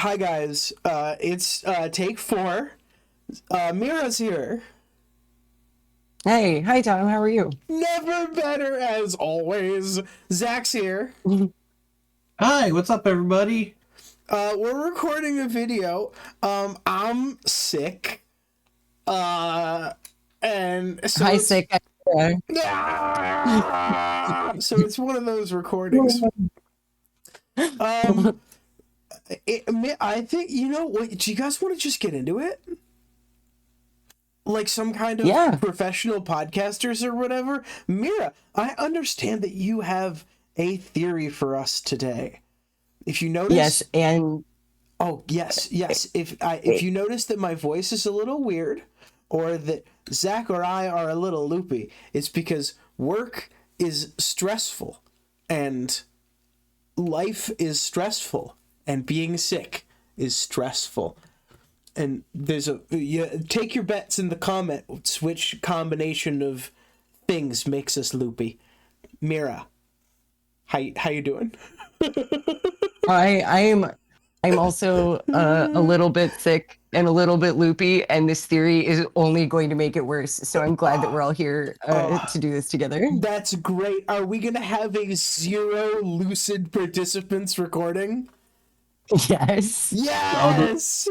Hi guys, it's take 4. Mira's here. Hey, hi Tom, how are you? Never better as always. Zach's here. Hi, what's up, everybody? We're recording a video. I'm sick. And so Hi, it's, sick. so it's one of those recordings. I think what. Do you guys want to just get into it? Like some kind of Yeah. professional podcasters or whatever. Mira, I understand that you have a theory for us today. If you notice, Yes, and yes. If you notice that my voice is a little weird, or that Zach or I are a little loopy, it's because work is stressful, and life is stressful, and being sick is stressful. And there's take your bets in the comments which combination of things makes us loopy. Mira, how you doing? I'm also a little bit sick and a little bit loopy, and this theory is only going to make it worse. So I'm glad that we're all here to do this together. That's great. Are we gonna have a 0 lucid participants recording? Yes. Yes.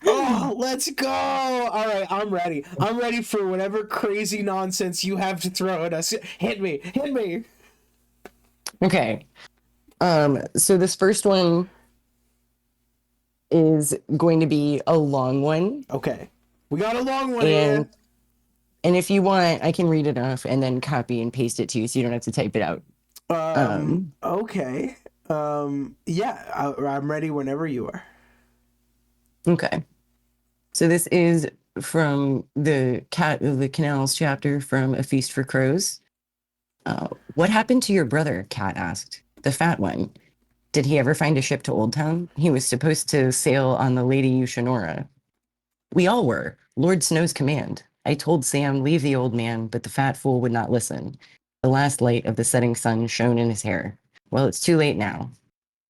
Oh, let's go! All right, I'm ready. I'm ready for whatever crazy nonsense you have to throw at us. Hit me. Okay. So this first one is going to be a long one. Okay, we got a long one And here. and if you want, I can read it off and then copy and paste it to you, so you don't have to type it out. Okay. Yeah, I'm ready whenever you are. Okay. So this is from the Cat of the Canals chapter from A Feast for Crows. What happened to your brother? Cat asked. The fat one. Did he ever find a ship to Old Town? He was supposed to sail on the Lady Eushonora. We all were. Lord Snow's command. I told Sam, leave the old man, but the fat fool would not listen. The last light of the setting sun shone in his hair. Well, it's too late now.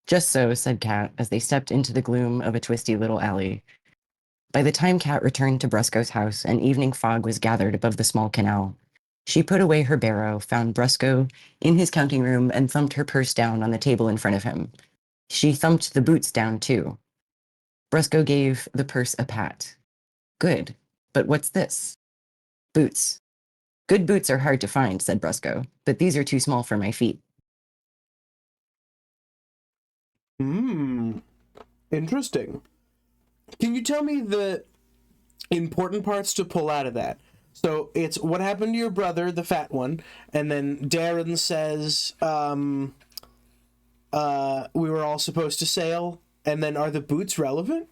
Just so, said Cat, as they stepped into the gloom of a twisty little alley. By the time Cat returned to Brusco's house, an evening fog was gathered above the small canal. She put away her barrow, found Brusco in his counting room, and thumped her purse down on the table in front of him. She thumped the boots down, too. Brusco gave the purse a pat. Good, but what's this? Boots. Good boots are hard to find, said Brusco, but these are too small for my feet. Interesting. Can you tell me the important parts to pull out of that? So it's what happened to your brother, the fat one, and then Darren says, we were all supposed to sail, and then are the boots relevant?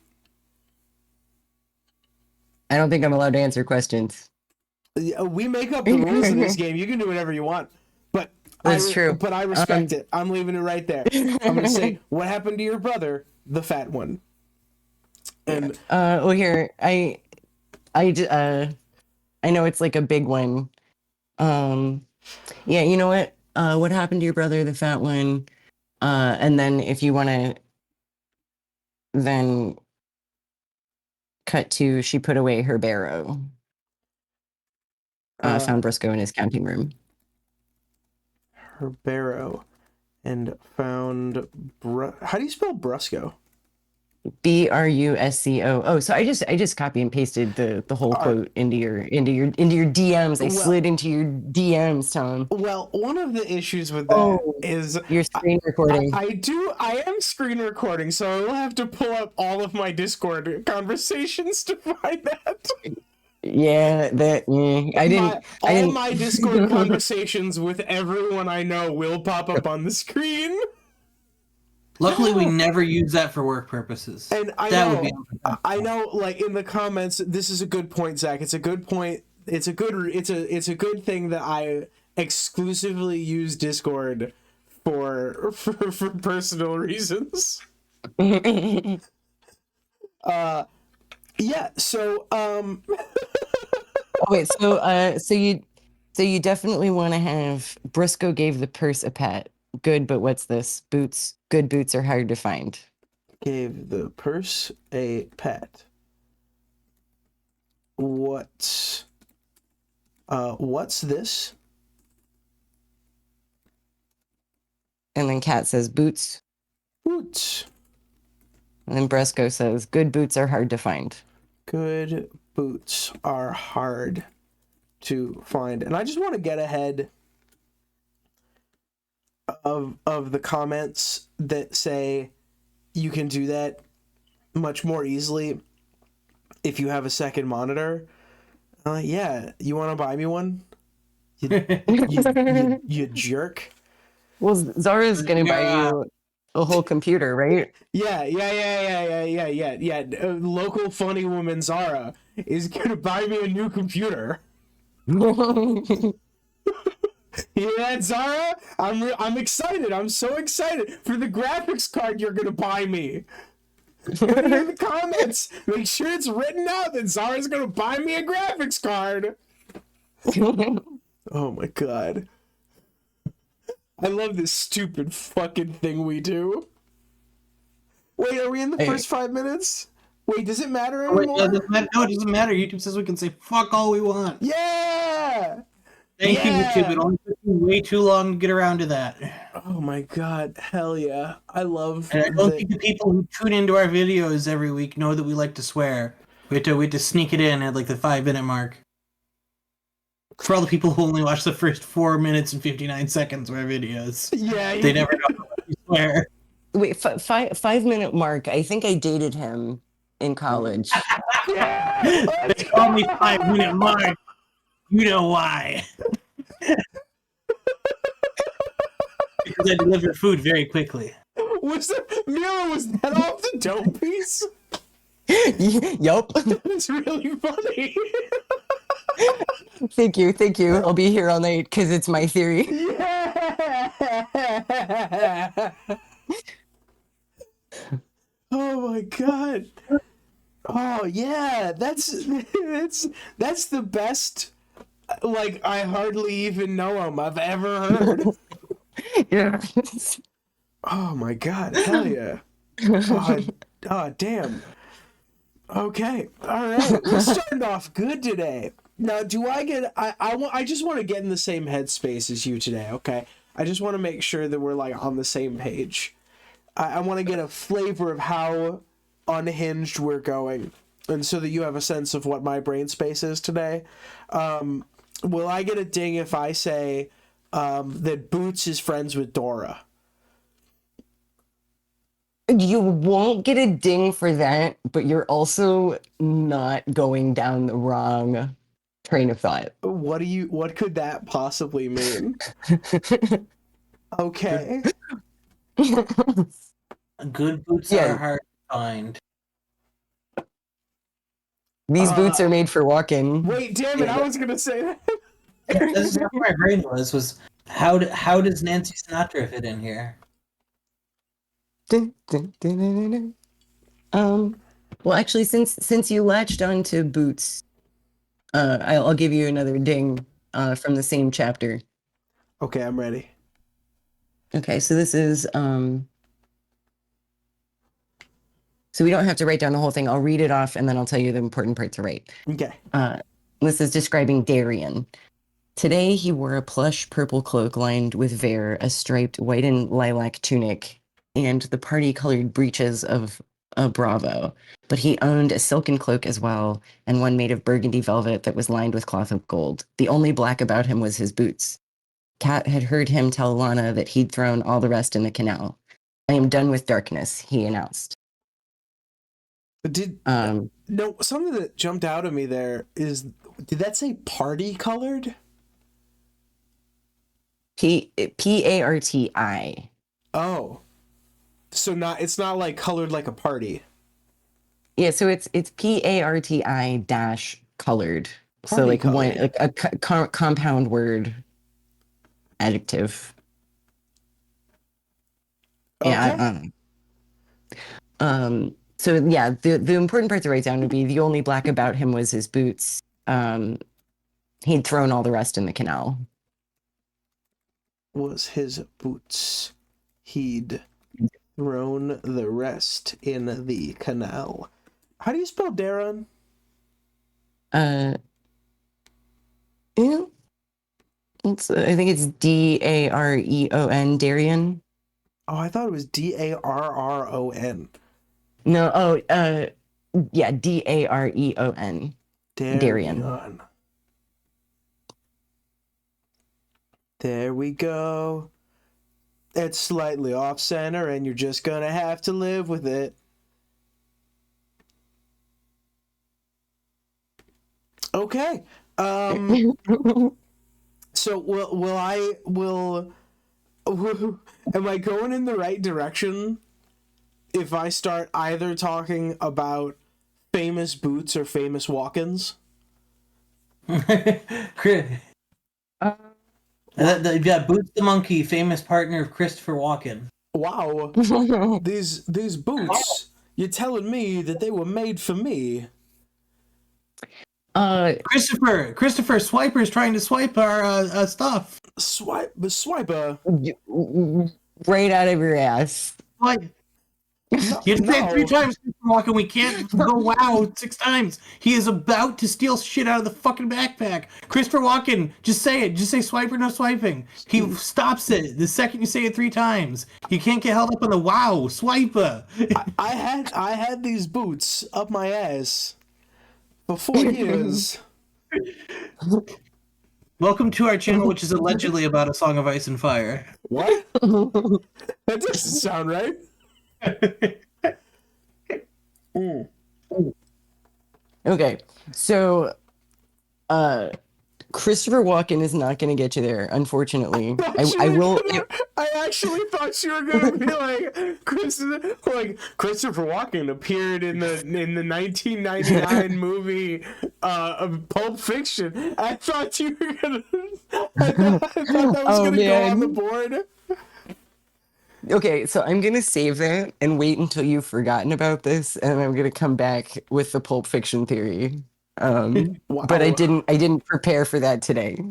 I don't think I'm allowed to answer questions. We make up the rules in this game. You can do whatever you want, but That's true. But I respect it. I'm leaving it right there. I'm gonna say, what happened to your brother, the fat one? And well, here I know it's like a big one. Yeah, you know what? What happened to your brother, the fat one? And then if you want to, then cut to she put away her barrow. Found Brusco in his counting room. Her barrow, and found. How do you spell Brusco? Brusco. Oh, so I just copy and pasted the whole quote into your DMs. I slid into your DMs, Tom. Well, one of the issues with that is your screen recording. I am screen recording, so I will have to pull up all of my Discord conversations to find that. Yeah, I didn't. All my Discord conversations with everyone I know will pop up on the screen. Luckily, we never use that for work purposes. And I know, like in the comments, this is a good point, Zach. It's a good point. It's a good thing that I exclusively use Discord for personal reasons. Yeah. So wait. So you definitely want to have Brusco gave the purse a pat. Good, but what's this? Boots. Good boots are hard to find. gave the purse a pat. What's this? And then Kat says, boots. Boots. And then Bresco says, good boots are hard to find. Good boots are hard to find. And I just want to get ahead of the comments that say you can do that much more easily if you have a second monitor. Yeah, you want to buy me one? You jerk. Well, Zara's going to buy you a whole computer, right? Yeah. Local funny woman Zara is gonna buy me a new computer. You hear that, Zara? I'm excited. I'm so excited for the graphics card you're gonna buy me. Put it in the comments. Make sure it's written out that Zara's gonna buy me a graphics card. Oh my god. I love this stupid fucking thing we do. Wait, are we in the first 5 minutes? Wait, does it matter anymore? No, it doesn't matter. YouTube says we can say fuck all we want. Yeah! Thank you, YouTube. It only took me way too long to get around to that. Oh my god, hell yeah. I love And I don't think the people who tune into our videos every week know that we like to swear. We have to sneak it in at like the 5-minute mark. For all the people who only watch the first 4 minutes and 59 seconds of our videos. Yeah, They never know we swear. Wait, 5-minute mark. I think I dated him in college. yeah. They call me 5-minute mark. You know why. Because I deliver food very quickly. Was that off the dope piece? Yup. It's really funny. Thank you. I'll be here all night because it's my theory. Yeah. Oh my god. Oh yeah, that's the best. Like, I hardly even know him I've ever heard. Yeah. Oh my god, hell yeah. Oh damn. Okay, all right. We're starting off good today. Now, do I get? I just want to get in the same headspace as you today. Okay, I just want to make sure that we're like on the same page. I want to get a flavor of how unhinged we're going, and so that you have a sense of what my brain space is today. Will I get a ding if I say that Boots is friends with Dora? You won't get a ding for that, but you're also not going down the wrong train of thought. What could that possibly mean? Okay. Good boots are hard to find. These boots are made for walking. Wait, damn it! I was gonna say that. This is where my brain was how does Nancy Sinatra fit in here? Well, actually, since you latched onto Boots, I'll give you another ding from the same chapter. Okay, I'm ready. Okay, so this is so we don't have to write down the whole thing. I'll read it off and then I'll tell you the important part to write. Okay. This is describing Darian. Today he wore a plush purple cloak lined with vair, a striped white and lilac tunic, and the party-colored breeches of a Bravo. But he owned a silken cloak as well, and one made of burgundy velvet that was lined with cloth of gold. The only black about him was his boots. Kat had heard him tell Lana that he'd thrown all the rest in the canal. I am done with darkness, he announced. No, something that jumped out at me there is, did that say party colored? P-A-R-T-I. Oh, so it's not like colored like a party. Yeah, so it's P-A-R-T-I dash colored. So like colored. one like a compound word adjective. Okay. Yeah. So yeah, the important part to write down would be the only black about him was his boots. He'd thrown all the rest in the canal. Was his boots. He'd thrown the rest in the canal. How do you spell Darren? Yeah, I think it's Dareon, Darian. Oh, I thought it was Darron. No, yeah, Dareon. Darian. There we go. It's slightly off center, and you're just gonna have to live with it. Okay. So am I going in the right direction if I start either talking about famous boots or famous walk-ins? Yeah, Boots the monkey, famous partner of Christopher Walken. Wow. These boots, you're telling me that they were made for me. Christopher Swiper's trying to swipe our stuff. Swiper. Right out of your ass. What? You have to say it 3 times, Christopher Walken. We can't go wow 6 times. He is about to steal shit out of the fucking backpack. Christopher Walken, just say it. Just say swiper, no swiping. He stops it the second you say it 3 times. You can't get held up on the wow swiper. I had these boots up my ass for 4 years. Welcome to our channel, which is allegedly about A Song of Ice and Fire. What? That doesn't sound right. Okay, so Christopher Walken is not going to get you there, unfortunately. I will. I actually thought you were going to be like Christopher Walken appeared in the 1999 movie of Pulp Fiction. I thought you were gonna. I thought that was gonna go on the board. Okay, so I'm gonna save that and wait until you've forgotten about this, and I'm gonna come back with the Pulp Fiction theory. Wow. But I didn't prepare for that today.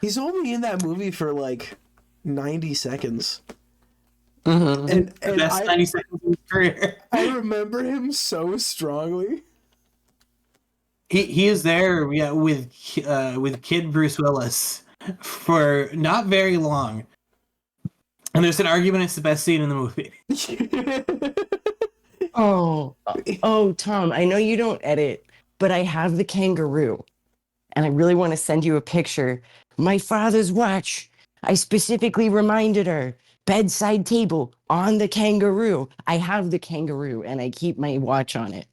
He's only in that movie for like 90 seconds. Mm-hmm. And The best 90 seconds of his career. I remember him so strongly. He is there, yeah, with Kid Bruce Willis for not very long. And there's an argument it's the best scene in the movie. Oh, Tom, I know you don't edit, but I have the kangaroo, and I really want to send you a picture. My father's watch. I specifically reminded her. Bedside table on the kangaroo. I have the kangaroo, and I keep my watch on it.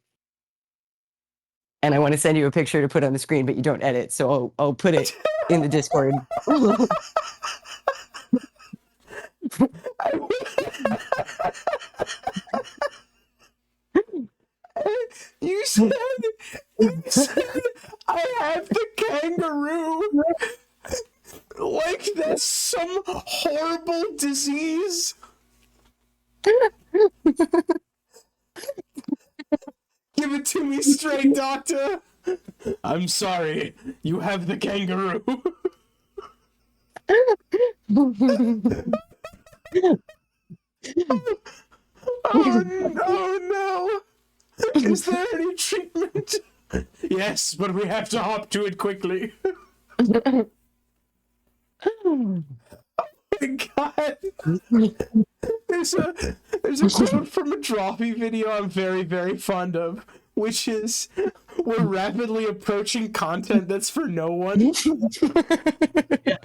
And I want to send you a picture to put on the screen, but you don't edit, so I'll put it in the Discord. You said I have the kangaroo. Like that's some horrible disease. Give it to me straight, doctor. I'm sorry. You have the kangaroo. Oh no. Is there any treatment? Yes, but we have to hop to it quickly. Oh my god. There's a quote from a Drawfee video I'm very, very fond of, which is, we're rapidly approaching content that's for no one. Yeah,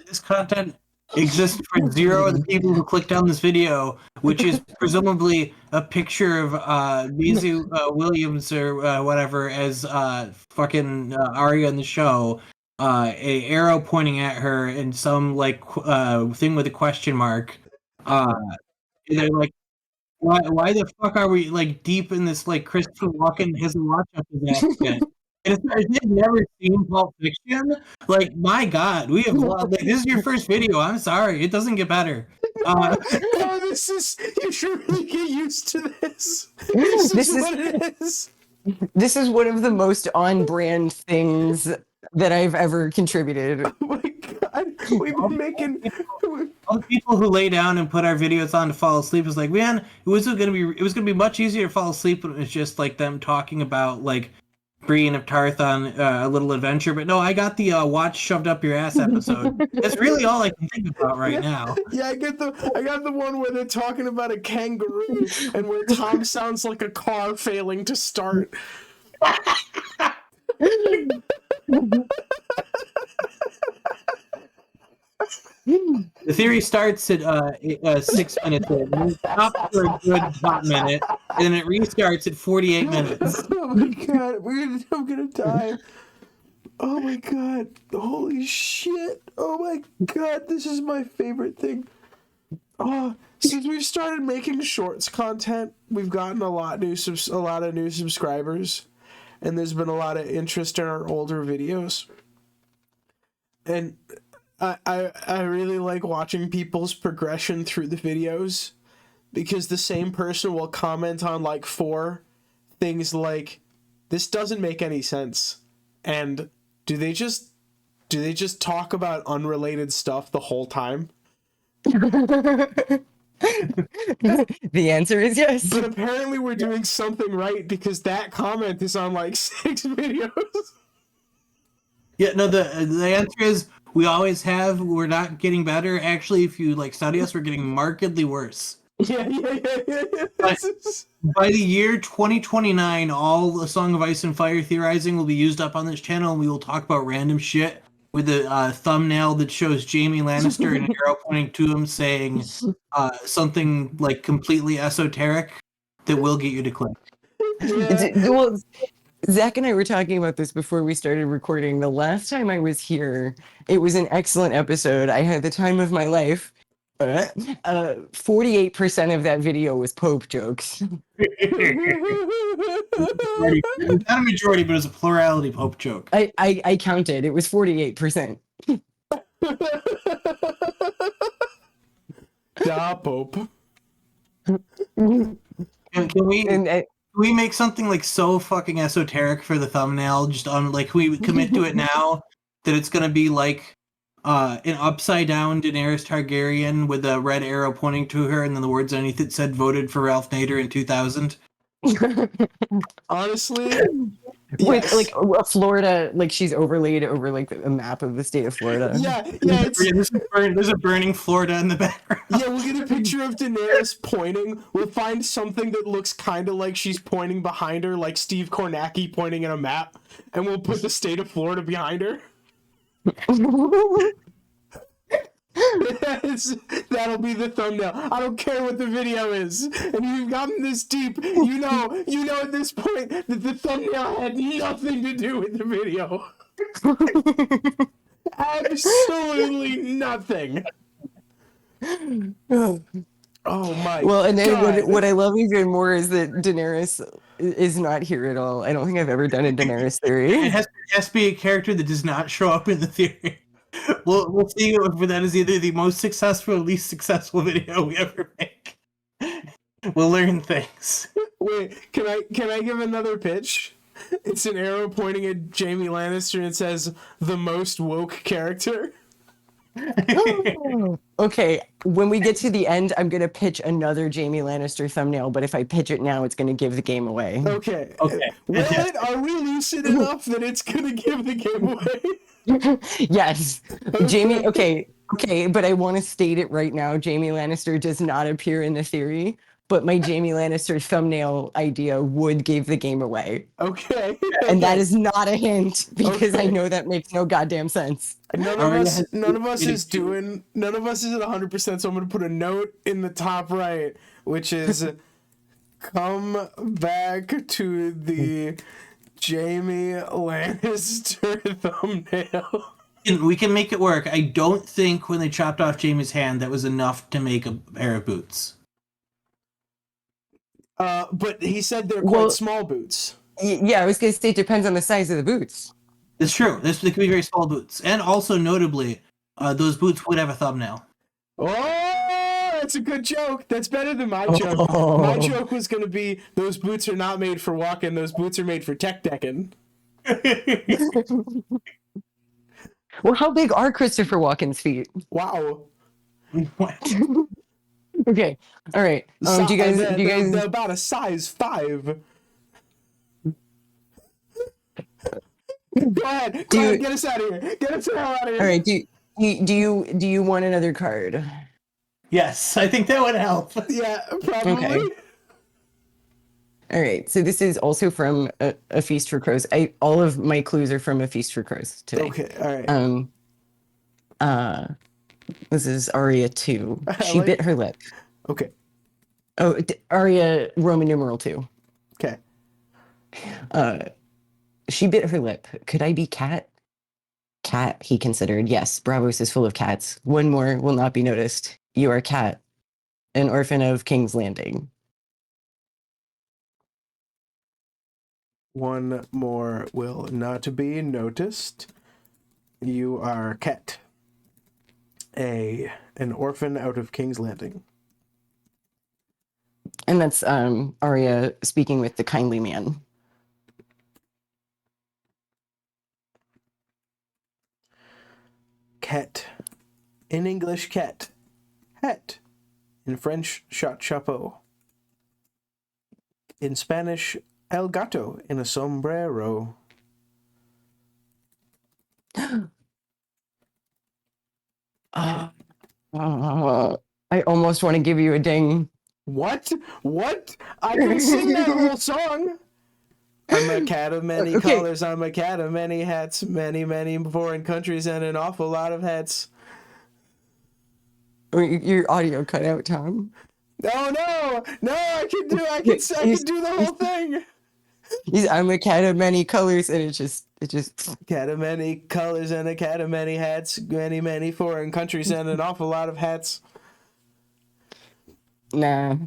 this content exists for 0 of the people who clicked on this video, which is presumably a picture of Maisie Williams or whatever as fucking Arya in the show, a arrow pointing at her and some like thing with a question mark. They're like, why the fuck are we like deep in this like Christopher Walken hasn't watched up his ass yet? And if you've never seen Pulp Fiction, like my God, we have like this is your first video. I'm sorry, it doesn't get better. No, this is, you should really get used to this. This is what it is. This is one of the most on-brand things that I've ever contributed. Oh my god, we've been making. all the people who lay down and put our videos on to fall asleep is like, man, it was gonna be much easier to fall asleep when it was just like them talking about like Brienne of Tarth on A Little Adventure. But no, I got the watch shoved up your ass episode. That's really all I can think about right now. Yeah, I got the one where they're talking about a kangaroo and where Tom sounds like a car failing to start. The theory starts at 6 minutes in, and it stops for a good hot minute, and then it restarts at 48 minutes. Oh my god, I'm gonna die. Oh my god, holy shit. Oh my god, this is my favorite thing. Oh, since we've started making shorts content, we've gotten a lot of new subscribers, and there's been a lot of interest in our older videos. And I really like watching people's progression through the videos, because the same person will comment on like 4 things like, this doesn't make any sense, and do they just talk about unrelated stuff the whole time? The answer is yes. But apparently we're doing something right, because that comment is on like 6 videos. Yeah, no, the answer is we always have. We're not getting better. Actually, if you like study us, we're getting markedly worse. Yeah. By the year 2029, all the Song of Ice and Fire theorizing will be used up on this channel, and we will talk about random shit with a thumbnail that shows Jaime Lannister and an arrow pointing to him saying something like completely esoteric that will get you to click. Yeah. Well, Zach and I were talking about this before we started recording. The last time I was here, it was an excellent episode. I had the time of my life. 48% of that video was Pope jokes. Not a majority, but it was a plurality Pope joke. I counted. It was 48%. Da Pope. Can we make something like so fucking esoteric for the thumbnail? Just on like, we commit to it now that it's gonna be like an upside down Daenerys Targaryen with a red arrow pointing to her, and then the words underneath it said "voted for Ralph Nader in 2000." Honestly, With yes. like a Florida, like she's overlaid over like a map of the state of Florida. Yeah. There's a burning Florida in the background. Yeah, we'll get a picture of Daenerys pointing. We'll find something that looks kind of like she's pointing behind her, like Steve Kornacki pointing at a map, and we'll put the state of Florida behind her. That'll be the thumbnail. I don't care what the video is. And you've gotten this deep, you know at this point that the thumbnail had nothing to do with the video. Absolutely nothing. Oh my. Well, and then God. what I love even more is that Daenerys is not here at all. I don't think I've ever done a Daenerys theory. It has to be a character that does not show up in the theory. We'll see if that is either the most successful or least successful video we ever make. We'll learn things. Wait, can I give another pitch? It's an arrow pointing at Jaime Lannister and it says the most woke character. Okay, when we get to the end, I'm gonna pitch another Jaime Lannister thumbnail, but if I pitch it now, it's gonna give the game away. Okay. Okay. Are we lucid enough that it's gonna give the game away? Yes. Jaime, okay, but I want to state it right now. Jaime Lannister does not appear in the theory, but my Jaime Lannister thumbnail idea would give the game away. Okay. And that is not a hint, because I Okay. know that makes no goddamn sense. None of us is at 100%, so I'm gonna put a note in the top right, which is come back to the Jaime Lannister thumbnail. We can make it work. I don't think when they chopped off Jaime's hand, that was enough to make a pair of boots. But he said they're quite small boots. Yeah, I was gonna say it depends on the size of the boots. It's true. They could be very small boots. And also, notably, those boots would have a thumbnail. Oh, that's a good joke. That's better than my joke. Oh. My joke was going to be, those boots are not made for walking, those boots are made for tech decking. Well, how big are Christopher Walken's feet? Wow. What? Okay. All right. Do you guys? They're about a size 5. Go ahead, get us out of here. Get us out of here. All right. Do you want another card? Yes, I think that would help. Yeah, probably. Okay. All right. So this is also from a Feast for Crows. All of my clues are from a Feast for Crows today. Okay. All right. This is Arya 2. She bit her lip. Okay. Oh, Arya Roman numeral 2. Okay. She bit her lip. Could I be cat? Cat, he considered. Yes, Braavos is full of cats. One more will not be noticed. You are Cat, an orphan of King's Landing. One more will not be noticed. You are Cat, an orphan out of King's Landing. And that's Arya speaking with the kindly man. Cat. In English, cat. Hat. In French, chat chapeau. In Spanish, el gato in a sombrero. I almost want to give you a ding. What? I can sing that whole song. I'm a cat of many colors. I'm a cat of many hats. Many, many foreign countries and an awful lot of hats. Your audio cut out, Tom. Oh no! I can do the whole thing. I'm a cat of many colors, and it just cat of many colors and a cat of many hats. Many, many foreign countries and an awful lot of hats. Nah.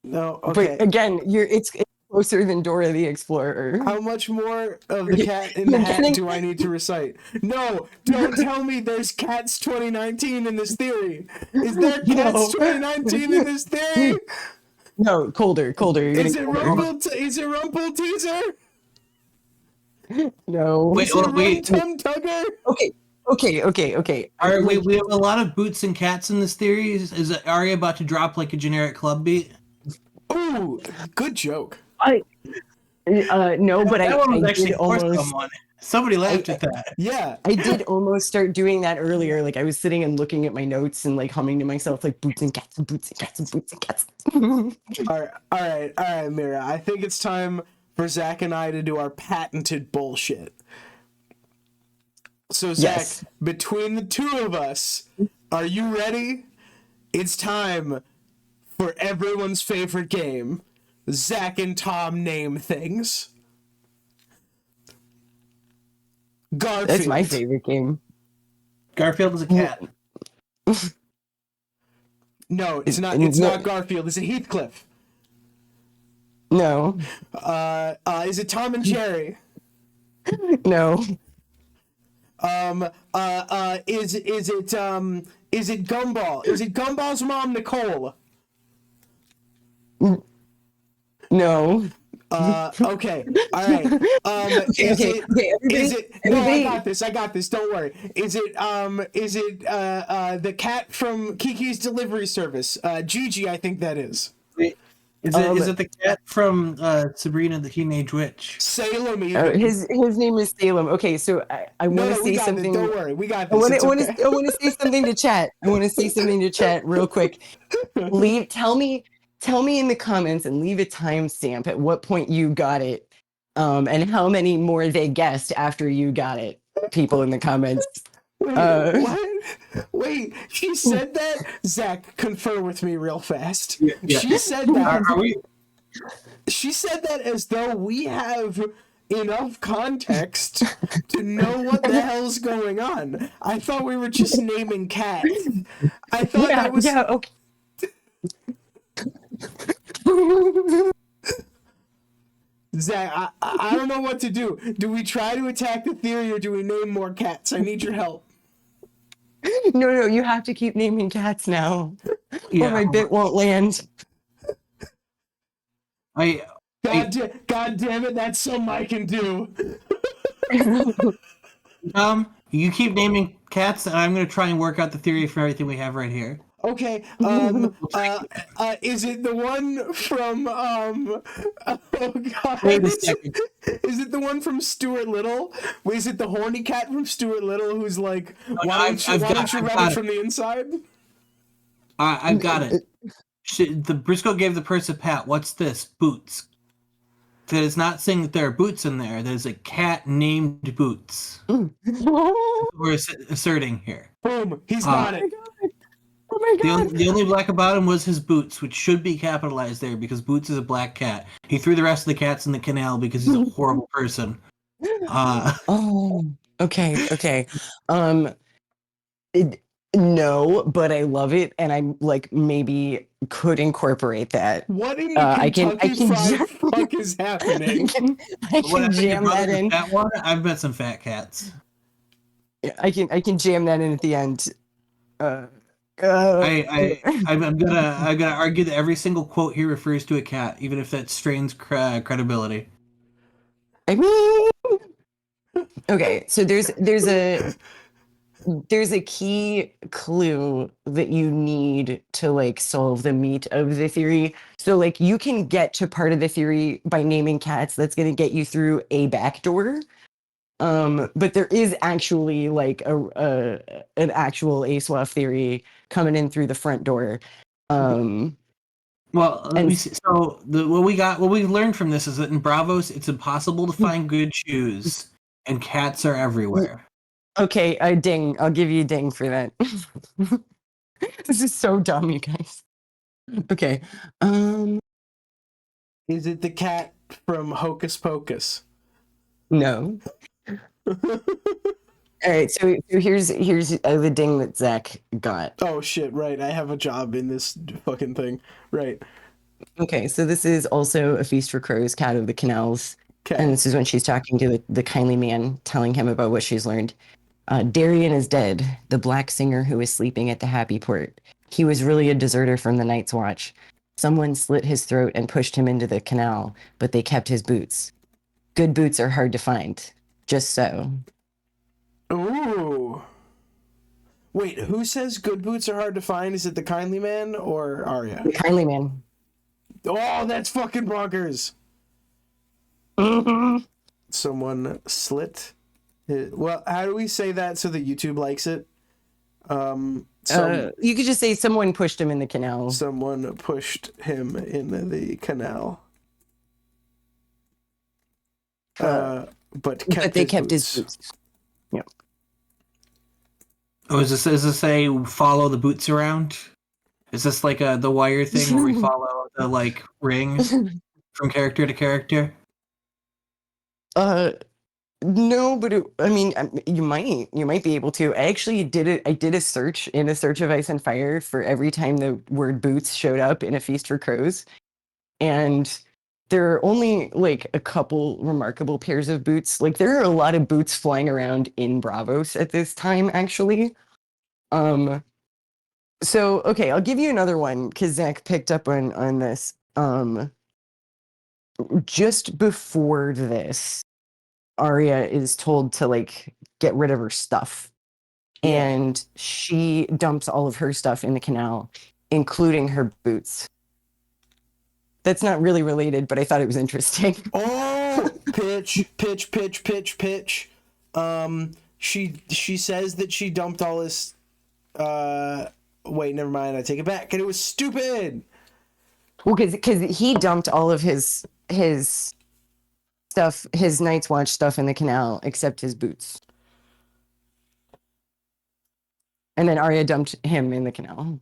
No. Okay. But again, it's closer than Dora the Explorer. How much more of the cat in the hat do I need to recite? No, don't tell me there's Cats 2019 in this theory. Is there Cats 2019 in this theory? No, colder. Is it Rumple Teaser? No. Wait. Tum Tugger? Okay. We have a lot of boots and cats in this theory. Is Arya about to drop like a generic club beat? Ooh, good joke. No, but that one was actually almost. Somebody laughed at that. Yeah, I did almost start doing that earlier. Like I was sitting and looking at my notes and like humming to myself, like boots and cats and boots and cats and boots and cats. All right, Mira. I think it's time for Zach and I to do our patented bullshit. So Zach, yes. Between the two of us, are you ready? It's time for everyone's favorite game. Zach and Tom name things. Garfield. That's my favorite game. Garfield is a cat. No, it's not. It's not Garfield. Is it Heathcliff? No. Is it Tom and Jerry? No. Is it Gumball? Is it Gumball's mom, Nicole? No. Okay. All right. No, I got this. Don't worry. Is it the cat from Kiki's Delivery Service? Gigi, I think that is. Is it the cat from Sabrina the Teenage Witch? Salem. His name is Salem. Okay, so I want to say something. Don't worry, we got this. I want to say something to chat. I want to say something to chat real quick. Tell me in the comments and leave a timestamp at what point you got it, and how many more they guessed after you got it. People in the comments. What? Wait, she said that? Zach, confer with me real fast. Yeah. She said that. Are we? She said that as though we have enough context to know what the hell's going on. I thought we were just naming cats. I thought that was... Yeah, okay. Zach, I don't know what to do. Do we try to attack the theory or do we name more cats? I need your help. No, you have to keep naming cats now. Yeah. Or my bit won't land. God damn it, that's something I can do. You keep naming cats, and I'm going to try and work out the theory for everything we have right here. Okay. Is it the one from oh god. Wait a second. Is it the one from Stuart Little? Is it the horny cat from Stuart Little who's like, I've don't you got rub it it. from the inside? I've got it. The Briscoe gave the purse a pat. What's this? Boots. That is not saying that there are boots in there. There's a cat named Boots. We're asserting here. Boom. He's got it. Oh my god. The only black about him was his boots, which should be capitalized there because Boots is a black cat. He threw the rest of the cats in the canal because he's a horrible person. Oh, okay. No, but I love it, and I like maybe could incorporate that. What in the I Kentucky can Fried fuck is happening? I can jam that in. That one, I've met some fat cats. I can jam that in at the end. I'm gonna argue that every single quote here refers to a cat, even if that strains credibility. I mean, okay, so there's a key clue that you need to like solve the meat of the theory. So like you can get to part of the theory by naming cats. That's going to get you through a back door. But there is actually like an actual ASOIAF theory coming in through the front door. Well, let me see. So what we learned from this is that in Braavos, it's impossible to find good shoes, and cats are everywhere. Okay, a ding. I'll give you a ding for that. This is so dumb, you guys. Okay. Is it the cat from Hocus Pocus? No. All right, so here's the ding that Zach got. Oh shit! Right, I have a job in this fucking thing. Right. Okay, so this is also A Feast for Crows, Cat of the Canals, and this is when she's talking to the kindly man, telling him about what she's learned. Darien is dead, the black singer who was sleeping at the Happy Port. He was really a deserter from the Night's Watch. Someone slit his throat and pushed him into the canal, but they kept his boots. Good boots are hard to find. Just so. Ooh. Wait, who says good boots are hard to find? Is it the kindly man or Arya? The kindly man. Oh, that's fucking bonkers. Mm-hmm. Someone slit. Well, how do we say that so that YouTube likes it? You could just say someone pushed him in the canal. Someone pushed him in the canal. But they kept his boots. Yep. Oh, does this say follow the boots around? Is this like the Wire thing where we follow the like ring from character to character? No, but you might be able to. I actually did it. I did a search of Ice and Fire for every time the word boots showed up in A Feast for Crows, and there are only like a couple remarkable pairs of boots. Like there are a lot of boots flying around in Braavos at this time, actually. So okay, I'll give you another one because Zach picked up on this. Just before this, Arya is told to like get rid of her stuff, and she dumps all of her stuff in the canal, including her boots. That's not really related, but I thought it was interesting. Oh, pitch. She says that she dumped all this. Wait, never mind. I take it back. And it was stupid. Well, because he dumped all of his stuff, his Night's Watch stuff in the canal, except his boots. And then Arya dumped him in the canal.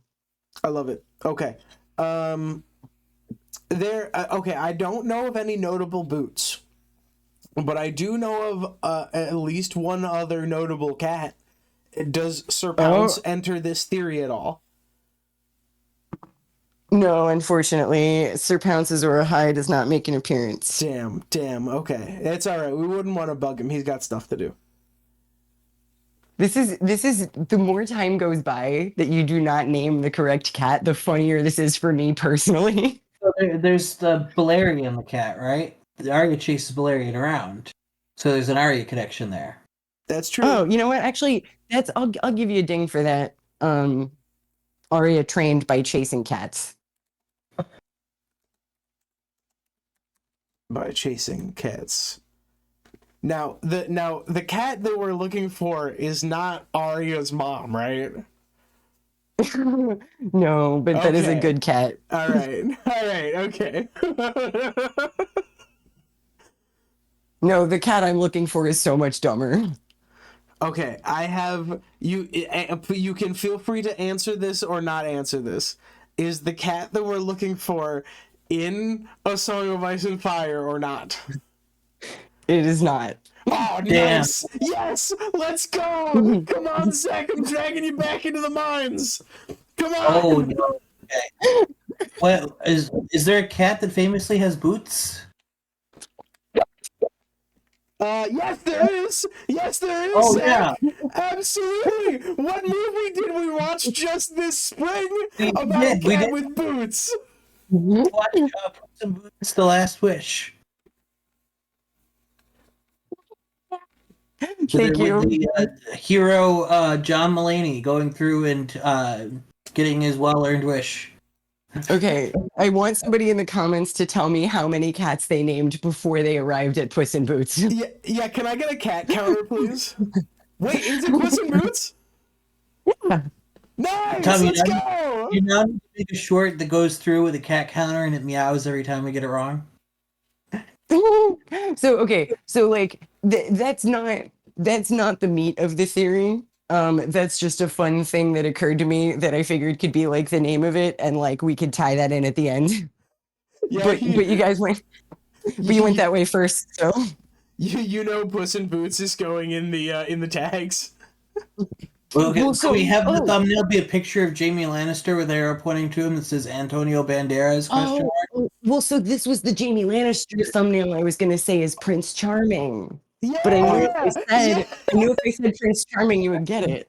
I love it. Okay. Okay, I don't know of any notable boots, but I do know of at least one other notable cat. Does Sir Pounce enter this theory at all? No, unfortunately, Sir Pounce's Aura High does not make an appearance. Damn. Okay, it's all right. We wouldn't want to bug him. He's got stuff to do. This is the more time goes by that you do not name the correct cat, the funnier this is for me personally. So there's the Balerion, the cat, right? The Arya chases Balerion around, so there's an Arya connection there. That's true. Oh, you know what? Actually, I'll give you a ding for that. Arya trained by chasing cats? By chasing cats. Now the cat that we're looking for is not Arya's mom, right? No, but that is a Okay. good cat. All right, okay. No, the cat I'm looking for is so much dumber. Okay, I have you. You can feel free to answer this or not answer this. Is the cat that we're looking for in A Song of Ice and Fire or not? It is not. Oh, Damn. nice! Yes, let's go! Come on, Zach, I'm dragging you back into the mines. Come on! Oh no. Okay. What is there a cat that famously has boots? Yes, there is. Yes, there is. Oh, Zach. Absolutely. What movie did we watch just this spring about a We cat did. with boots? Watch Puss in Boots: The Last Wish. Thank you. With the hero John Mulaney going through and getting his well-earned wish. Okay, I want somebody in the comments to tell me how many cats they named before they arrived at Puss in Boots. Yeah. Can I get a cat counter, please? Wait, is it Puss in Boots? Yeah. Nice. Tommy, Let's go. You now need to make a short that goes through with a cat counter and it meows every time we get it wrong. So like that's not the meat of the theory. That's just a fun thing that occurred to me that I figured could be like the name of it, and like we could tie that in at the end. Yeah, But you guys went, but you went that way first, so You know, Puss in Boots is going in the tags. Okay, Well, so we have the oh. thumbnail be a picture of Jamie Lannister with arrow pointing to him that says Antonio Banderas question mark. Well, so this was the Jamie Lannister thumbnail I was gonna say is Prince Charming. Yeah. But I knew if I said Prince Charming, you would get it.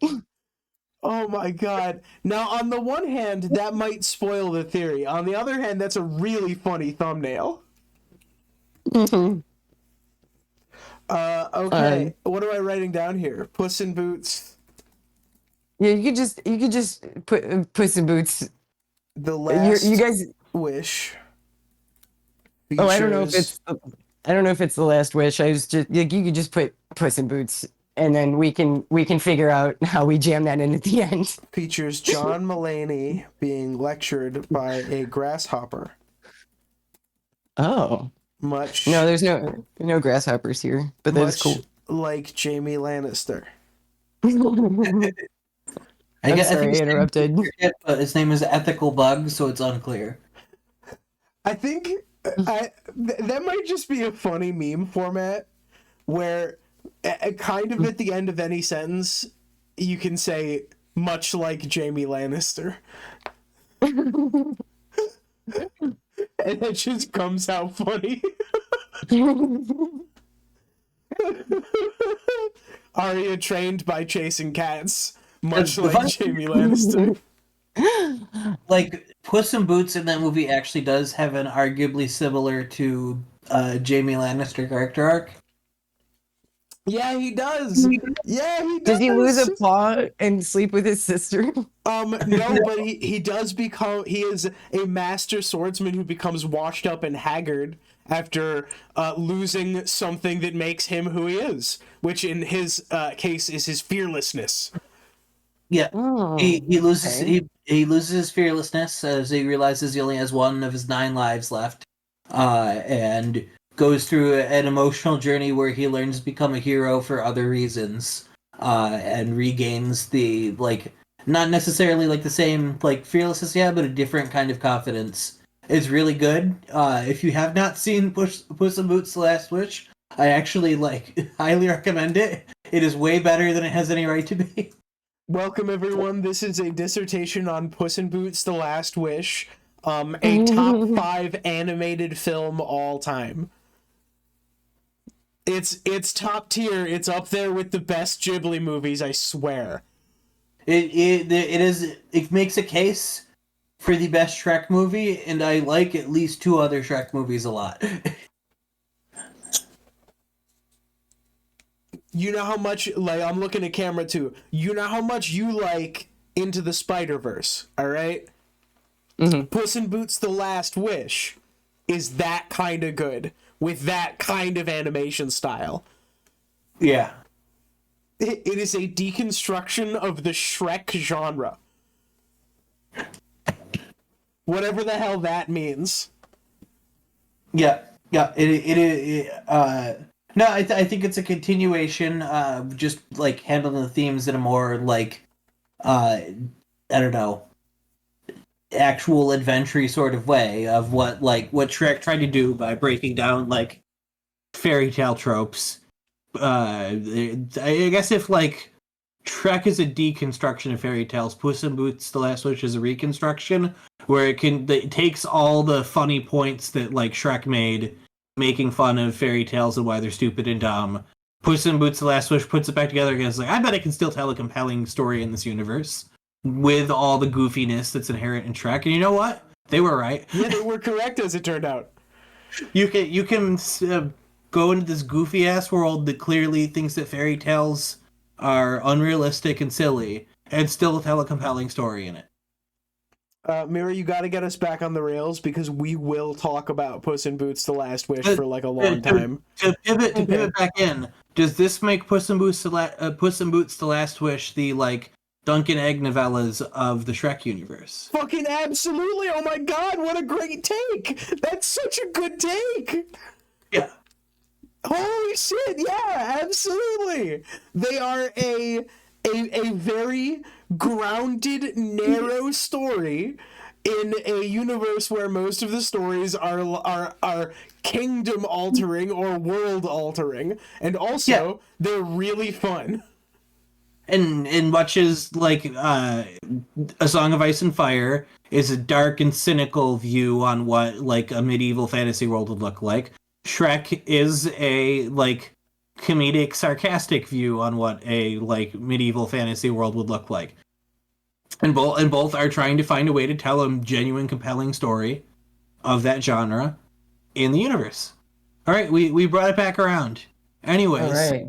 Oh my god. Now, on the one hand, that might spoil the theory. On the other hand, that's a really funny thumbnail. Mm-hmm. Okay. What am I writing down here? Puss in Boots. Yeah, you could just put Puss in Boots. The Last You guys. Wish. Oh, I don't know if features- it's the Last Wish. I was just like, you could just put Puss in Boots, and then we can figure out how we jam that in at the end. features John Mulaney being lectured by a grasshopper. Oh. Much No, there's no grasshoppers here, but that's much cool. like Jamie Lannister. I'm I sorry, I interrupted. But his name is Ethical Bug, so it's unclear. I think that might just be a funny meme format where kind of at the end of any sentence you can say much like Jamie Lannister. And it just comes out funny. Arya trained by chasing cats, much like Jamie Lannister. Like, Puss in Boots in that movie actually does have an arguably similar to Jamie Lannister character arc. Yeah, he does. Yeah, he does. Does he lose a paw and sleep with his sister? No, but he does become. He is a master swordsman who becomes washed up and haggard after losing something that makes him who he is, which in his case is his fearlessness. Yeah, Oh, he loses okay. he loses his fearlessness as he realizes he only has one of his 9 lives left, and goes through an emotional journey where he learns to become a hero for other reasons, and regains the not necessarily the same fearlessness he had, but a different kind of confidence. It's really good. If you have not seen Puss in Boots: The Last Wish, I actually highly recommend it. It is way better than it has any right to be. Welcome everyone. This is a dissertation on Puss in Boots: The Last Wish, a top 5 animated film all time. It's top tier. It's up there with the best Ghibli movies, I swear. It makes a case for the best Shrek movie, and I like at least 2 other Shrek movies a lot. You know how much I'm looking at camera too. You know how much you like Into the Spider-Verse, all right? Mhm. Puss in Boots: The Last Wish is that kind of good with that kind of animation style. Yeah. It is a deconstruction of the Shrek genre. Whatever the hell that means. Yeah. Yeah. No, I think it's a continuation, just like handling the themes in a more like, I don't know, actual adventure sort of way of what Shrek tried to do by breaking down like fairy tale tropes. I guess if like Shrek is a deconstruction of fairy tales, Puss in Boots: The Last Wish is a reconstruction where it takes all the funny points that like Shrek made, making fun of fairy tales and why they're stupid and dumb. Puss in Boots: The Last Wish puts it back together again. It's like, I bet I can still tell a compelling story in this universe with all the goofiness that's inherent in Shrek. And you know what? They were right. Yeah, they were correct, as it turned out. You can go into this goofy ass world that clearly thinks that fairy tales are unrealistic and silly, and still tell a compelling story in it. Mira, you got to get us back on the rails because we will talk about Puss in Boots: The Last Wish for like a long time. To pivot back in, does this make Puss in Boots: The Last Wish the like Duncan Egg novellas of the Shrek universe? Fucking absolutely! Oh my god, what a great take! That's such a good take! Yeah. Holy shit, yeah, absolutely! They are a very grounded, narrow story in a universe where most of the stories are kingdom altering or world altering, and also they're really fun. And much as like A Song of Ice and Fire is a dark and cynical view on what like a medieval fantasy world would look like, Shrek is a like comedic, sarcastic view on what a like medieval fantasy world would look like. And both are trying to find a way to tell a genuine, compelling story of that genre in the universe. All right, we brought it back around. Anyways, All right.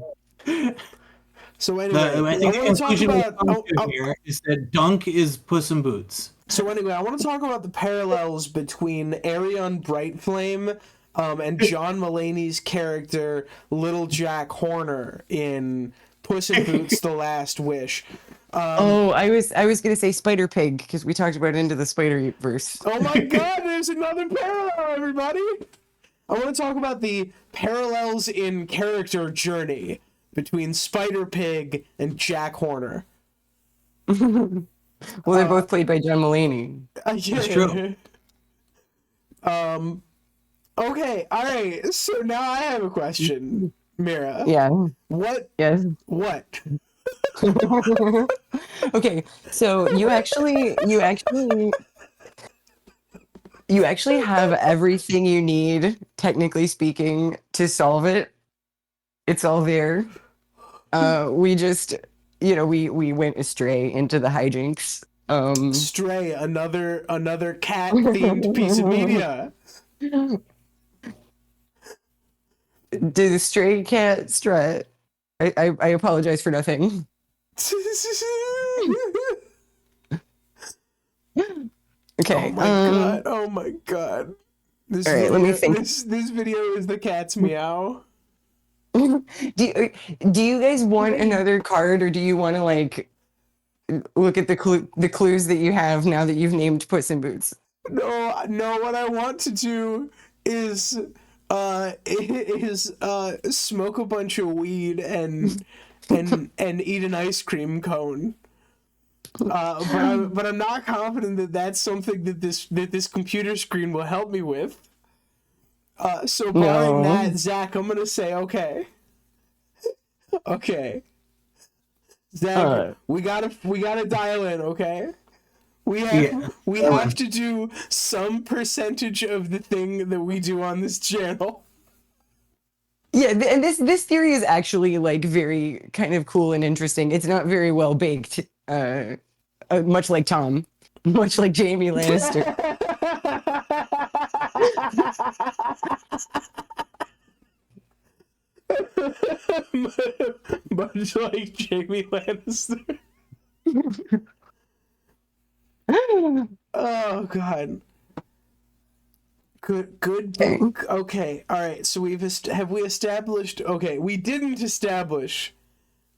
So anyway, I think the conclusion about, here is that Dunk is Puss in Boots. So anyway, I want to talk about the parallels between Arya Brightflame and John Mulaney's character Little Jack Horner in Puss in Boots: The Last Wish. I was gonna say Spider Pig because we talked about Into the Spider-Verse. Oh my god, there's another parallel, everybody! I want to talk about the parallels in character journey between Spider Pig and Jack Horner. Well, they're both played by John Mulaney. Yeah. That's true. Okay, all right. So now I have a question, Mira. Yeah. What? Yes. What? Okay, so you actually have everything you need, technically speaking, to solve it. It's all there. We just, we went astray into the hijinks. Stray, another cat themed piece of media. Did the stray cat strut? I apologize for nothing. Okay. Oh my god. This all right, video, let me think. This video is the cat's meow. Do you guys want another card, or do you want to like look at the clues that you have now that you've named Puss in Boots? No, what I want to do is smoke a bunch of weed and eat an ice cream cone. But I'm not confident that that's something that this computer screen will help me with. So barring that, Zach, I'm gonna say okay. Okay. Zach, we gotta dial in, okay? We have to do some percentage of the thing that we do on this channel. Yeah, and this theory is actually like very kind of cool and interesting. It's not very well baked, much like Tom, much like Jamie Lannister. Much like Jamie Lannister. God. Good Okay. book. Okay. All right. So have we established? Okay, we didn't establish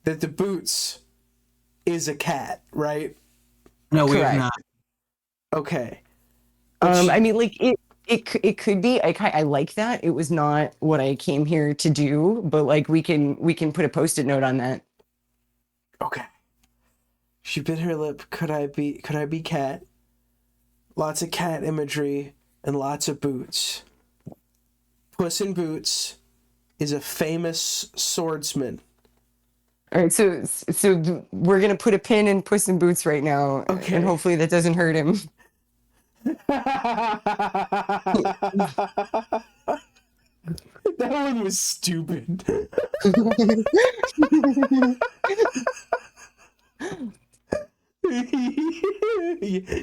that the Boots is a cat, right? No, we have Correct. not. Okay. But I mean, like it could be. I like that. It was not what I came here to do, but like we can put a post-it note on that. okay. She bit her lip. Could I be cat? Lots of cat imagery and lots of boots. Puss in Boots is a famous swordsman. All right, so we're gonna put a pin in Puss in Boots right now, Okay. and hopefully that doesn't hurt him. That one was stupid.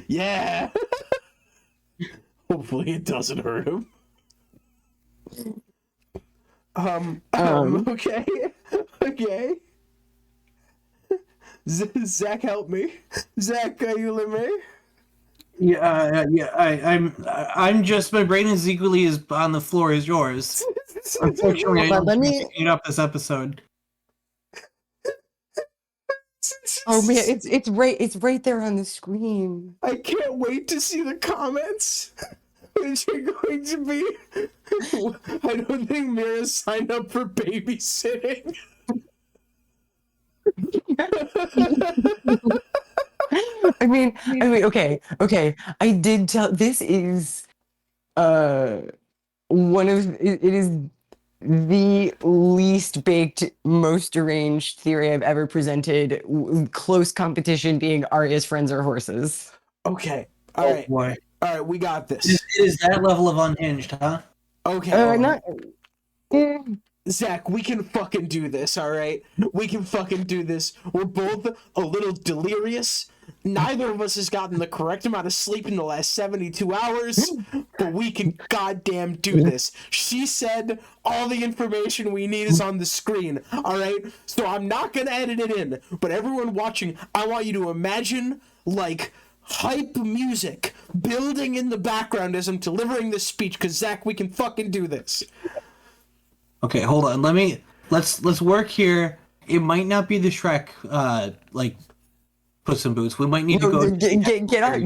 Yeah. Hopefully it doesn't hurt him. Okay. Okay. Zach, help me. Zach, are you with me? I'm just, my brain is equally as on the floor as yours. Unfortunately, I Let don't me- pick up this episode. Oh man, it's right there on the screen. I can't wait to see the comments. Which are going to be, I don't think Mira signed up for babysitting. I mean, okay. I did tell. This is, one of it is the least baked, most deranged theory I've ever presented. Close competition being Arya's friends are horses. Okay. All right. Boy. All right. We got this. It is that level of unhinged, huh? Okay. Not. Zach, we can fucking do this, all right? We can fucking do this. We're both a little delirious. Neither of us has gotten the correct amount of sleep in the last 72 hours, but we can goddamn do this. She said all the information we need is on the screen, all right? So I'm not going to edit it in, but everyone watching, I want you to imagine, like, hype music building in the background as I'm delivering this speech, because, Zach, we can fucking do this. Okay, hold on. Let's work here. It might not be the Shrek like Puss in Boots. We might need to go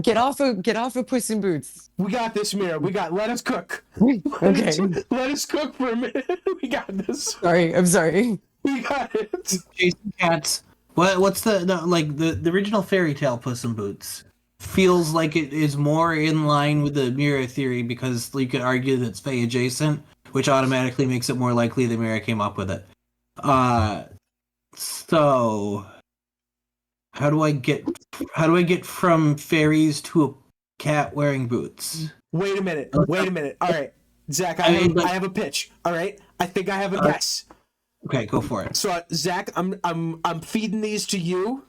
Get off of Puss in Boots. We got this, Mira. Let us cook. Okay. Let us cook for a minute. We got this. I'm sorry. We got it. Jason Cats. What's the original fairy tale Puss in Boots? Feels like it is more in line with the Mira theory because you could argue that it's Fae adjacent, which automatically makes it more likely that Mira came up with it. So how do I get from fairies to a cat wearing boots? Wait a minute. All right, Zach, I have a pitch. All right, I think I have a guess. Okay, go for it. So, Zach, I'm feeding these to you,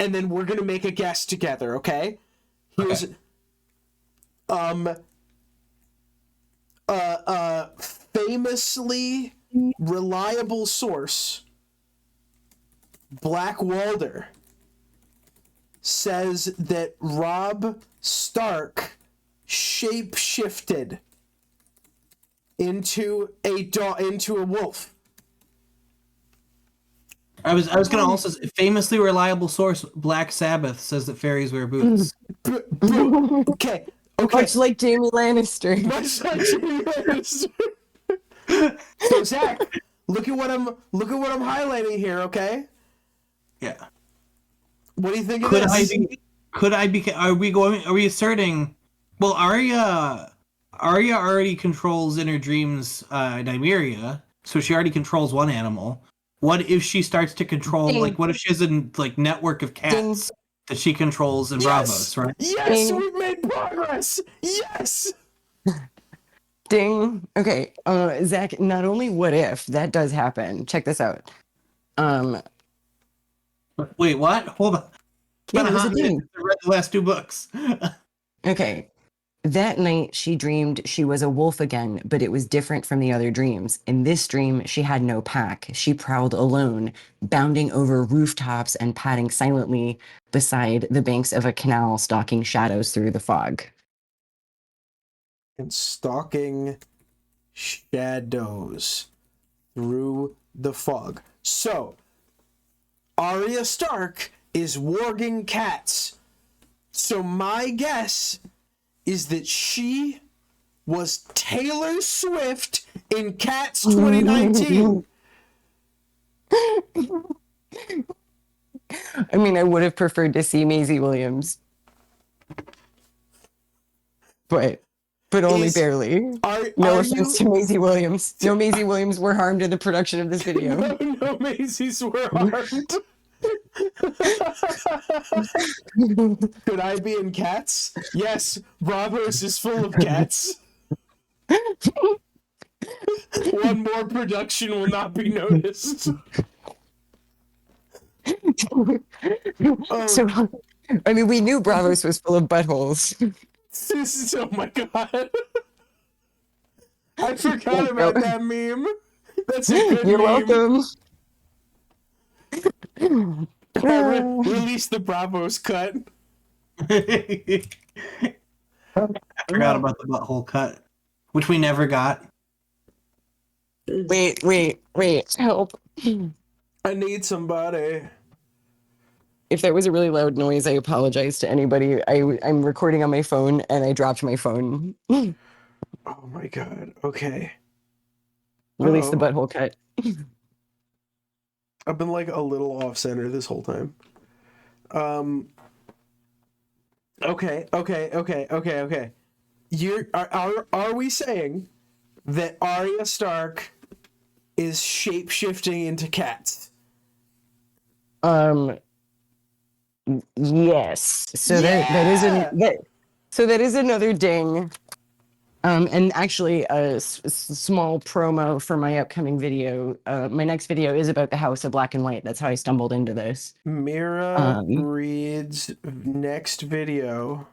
and then we're gonna make a guess together. Okay? Here's famously reliable source, Black Walder, says that Robb Stark shape-shifted into a wolf. I was gonna also say, famously reliable source Black Sabbath says that fairies wear boots. Okay. Much like Jaime Lannister. So Zach, look at what I'm highlighting here, okay? Yeah. What do you think of Could this? are we asserting, well, Arya already controls in her dreams Nymeria, so she already controls one animal. What if she starts to control, Ding. what if she has a network of cats that she controls in Braavos, right? Yes, Ding. we've made progress. Yes. Ding. Okay. Zach, not only what if that does happen, check this out. Wait, what? Hold on. Yeah, there's a I ding. read the last two books. Okay. That night, she dreamed she was a wolf again, but it was different from the other dreams. In this dream, she had no pack. She prowled alone, bounding over rooftops and padding silently beside the banks of a canal, stalking shadows through the fog. And stalking shadows through the fog. So, Arya Stark is warging cats. So my guess is that she was Taylor Swift in Cats 2019. I mean, I would have preferred to see Maisie Williams, but only barely. No offense to Maisie Williams. No Maisie Williams were harmed in the production of this video. No Maisies were harmed. Could I be in Cats? Yes, Braavos is full of cats. One more production will not be noticed. So, I mean, we knew Braavos was full of buttholes. Oh my god. I forgot about that meme. That's a good You're meme. welcome. Release the Braavos cut. I forgot about the butthole cut, which we never got. Wait, help. I need somebody. If that was a really loud noise, I apologize to anybody. I'm recording on my phone and I dropped my phone. Oh my god. Okay. Release the butthole cut. I've been like a little off center this whole time. Okay. Are we saying that Arya Stark is shape-shifting into cats? Yes. So that is another ding. And actually, a small promo for my upcoming video. My next video is about the House of Black and White. That's how I stumbled into this. Mira Reed's next video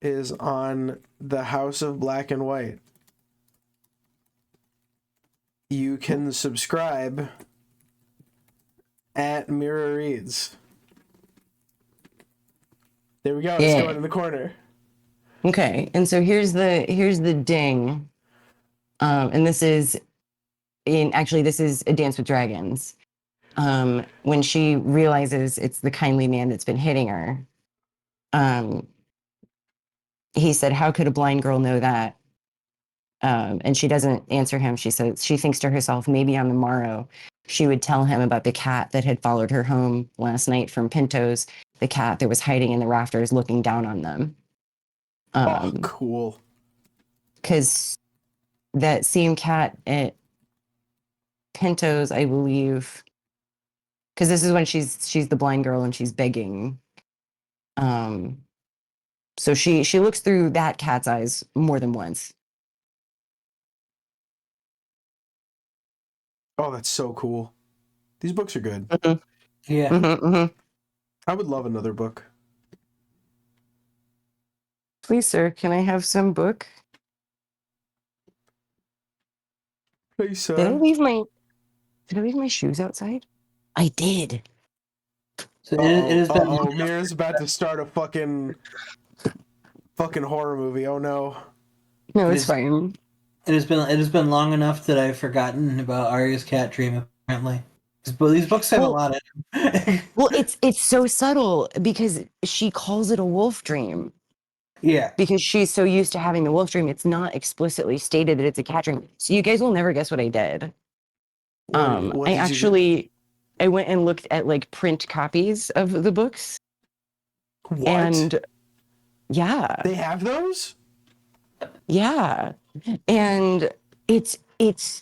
is on the House of Black and White. You can subscribe at Mira Reed's. There we go. It's going in the corner. Okay, and so here's the ding, and this is A Dance with Dragons. When she realizes it's the kindly man that's been hitting her, he said, "How could a blind girl know that?" And she doesn't answer him. She says she thinks to herself, maybe on the morrow she would tell him about the cat that had followed her home last night from Pinto's, the cat that was hiding in the rafters looking down on them. Cool. Because that same cat at Pinto's, I believe, because this is when she's the blind girl and she's begging. So she looks through that cat's eyes more than once. Oh, that's so cool. These books are good. Mm-hmm. Yeah. Mm-hmm, mm-hmm. I would love another book. Please, sir, can I have some book? Hey, sir. Did I leave my shoes outside? I did. So it has been. Oh, Mira's about to start a fucking horror movie. Oh no. No, it's fine. It has been long enough that I've forgotten about Arya's cat dream. Apparently, these books have a lot in them. Well, it's so subtle because she calls it a wolf dream. Yeah. Because she's so used to having the wolf dream, it's not explicitly stated that it's a cat dream. So you guys will never guess what I did. What I went and looked at like print copies of the books. What? And yeah. They have those? Yeah. And it's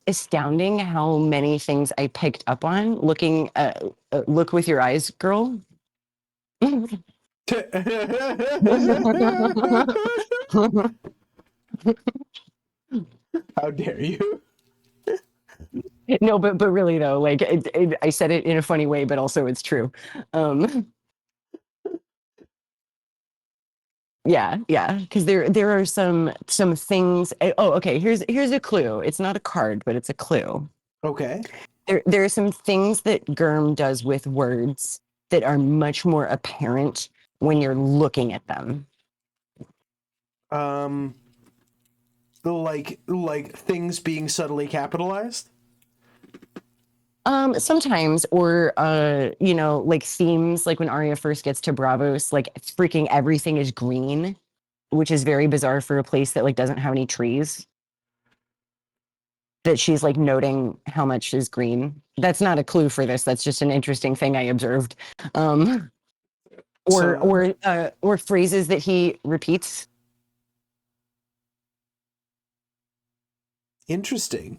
astounding how many things I picked up on looking at Look With Your Eyes, Girl. How dare you? No, but really though, like I said it in a funny way, but also it's true. Yeah, because there are some things. Oh, okay. Here's a clue. It's not a card, but it's a clue. Okay. There are some things that Germ does with words that are much more apparent when you're looking at them. Like things being subtly capitalized. Sometimes, or like themes, like when Arya first gets to Braavos, like freaking everything is green, which is very bizarre for a place that like doesn't have any trees. That she's like noting how much is green. That's not a clue for this. That's just an interesting thing I observed. Or phrases that he repeats. Interesting.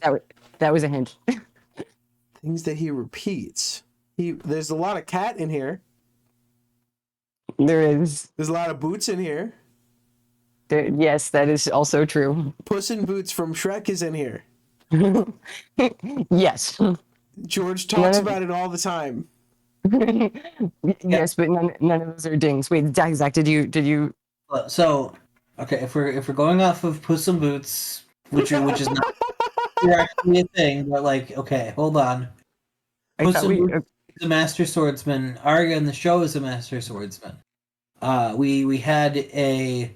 That was a hint. Things that he repeats. There's a lot of cat in here. There is. There's a lot of boots in here. Yes, that is also true. Puss in Boots from Shrek is in here. Yes. George talks about it all the time. Yes, but none of those are dings. Wait, Zach, did you? So, okay, if we're going off of Puss in Boots, which is not actually a thing, but like, okay, hold on. Puss in Boots is a master swordsman. Arya in the show is a master swordsman. We had a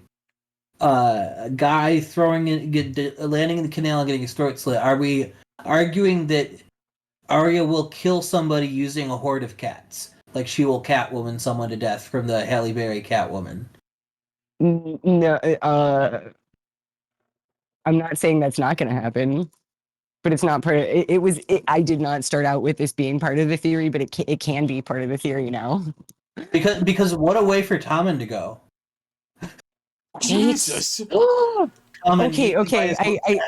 guy landing in the canal and getting his throat slit. Are we arguing that Arya will kill somebody using a horde of cats? Like she will Catwoman someone to death from the Halle Berry Catwoman? No, I'm not saying that's not going to happen, but it's not part of it. I did not start out with this being part of the theory, but it can be part of the theory now. Because what a way for Tommen to go. Jesus. Okay. I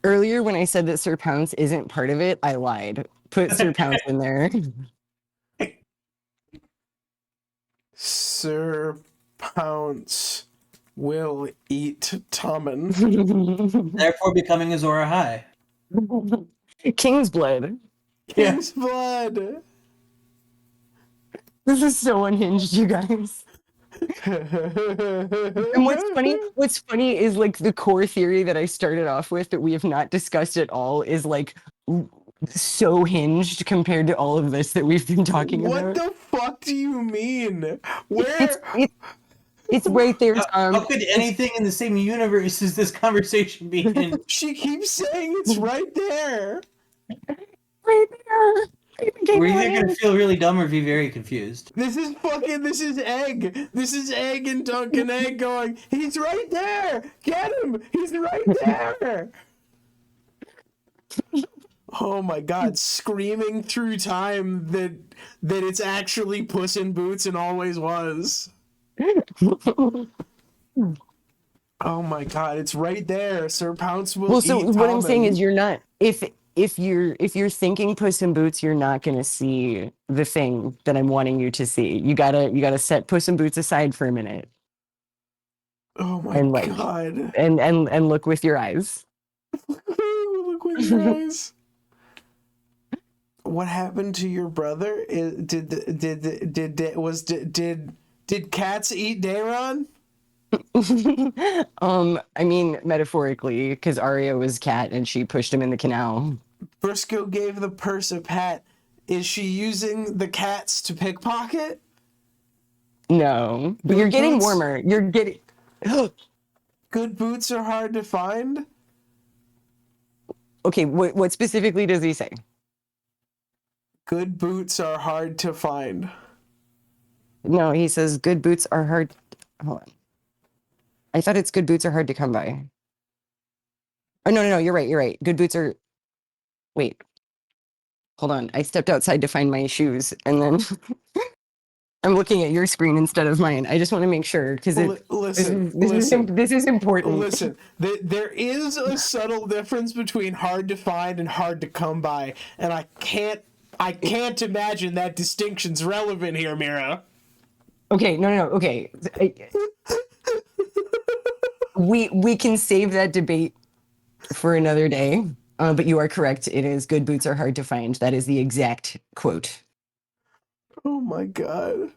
earlier when I said that Sir Pounce isn't part of it, I lied. Put Sir Pounce in there. Sir Pounce will eat Tommen. Therefore becoming Azor Ahai. King's blood. King's blood. This is so unhinged, you guys. And what's funny is like the core theory that I started off with that we have not discussed at all is like so hinged compared to all of this that we've been talking about. What the fuck do you mean? Where? It's right there, Tom. How could anything in the same universe as this conversation be in? She keeps saying it's right there. Right there. We're either going to feel really dumb or be very confused. This is Egg. This is Egg and Duncan Egg going, he's right there. Get him. He's right there. Oh my God, screaming through time that it's actually Puss in Boots and always was. Oh my God, it's right there. Sir Pounce will eat Tommen. What I'm saying is you're not if you're thinking Puss in Boots, you're not gonna see the thing that I'm wanting you to see. You gotta set Puss in Boots aside for a minute. Oh my God. And look with your eyes. Look with your eyes. What happened to your brother? Did cats eat Daron? I mean metaphorically, because Arya was cat and she pushed him in the canal. Briscoe gave the purse a pat. Is she using the cats to pickpocket? No, but you're getting warmer. You're getting. Good boots are hard to find. Okay, what specifically does he say? Good boots are hard to find. No, he says good boots are hard. Hold on. I thought it's good boots are hard to come by. Oh, no, you're right. Good boots are... Wait. Hold on. I stepped outside to find my shoes, and then I'm looking at your screen instead of mine. I just want to make sure, because this is important. Listen, there is a subtle difference between hard to find and hard to come by, and I can't imagine that distinction's relevant here, Mira. Okay, no, okay. We can save that debate for another day, but you are correct. It is good boots are hard to find. That is the exact quote. Oh my God.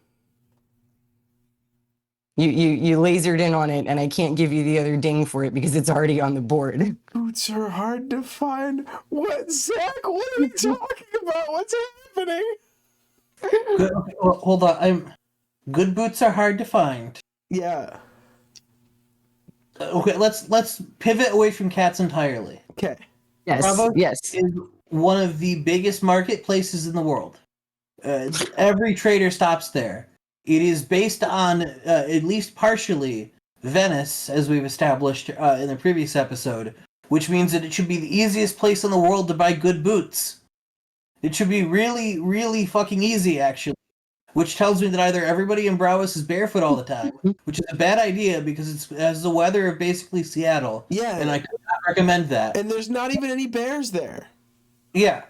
You lasered in on it, and I can't give you the other ding for it because it's already on the board. Boots are hard to find. What, Zach? What are we talking about? What's happening? Good, okay, well, hold on. Good boots are hard to find. Yeah. Okay, let's pivot away from cats entirely. Okay. Yes, Braavos yes. is one of the biggest marketplaces in the world. Every trader stops there. It is based on, at least partially, Venice, as we've established in the previous episode, which means that it should be the easiest place in the world to buy good boots. It should be really, really fucking easy, actually. Which tells me that either everybody in Braavos is barefoot all the time, which is a bad idea because it has the weather of basically Seattle. Yeah. And I could not recommend that. And there's not even any bears there. Yeah.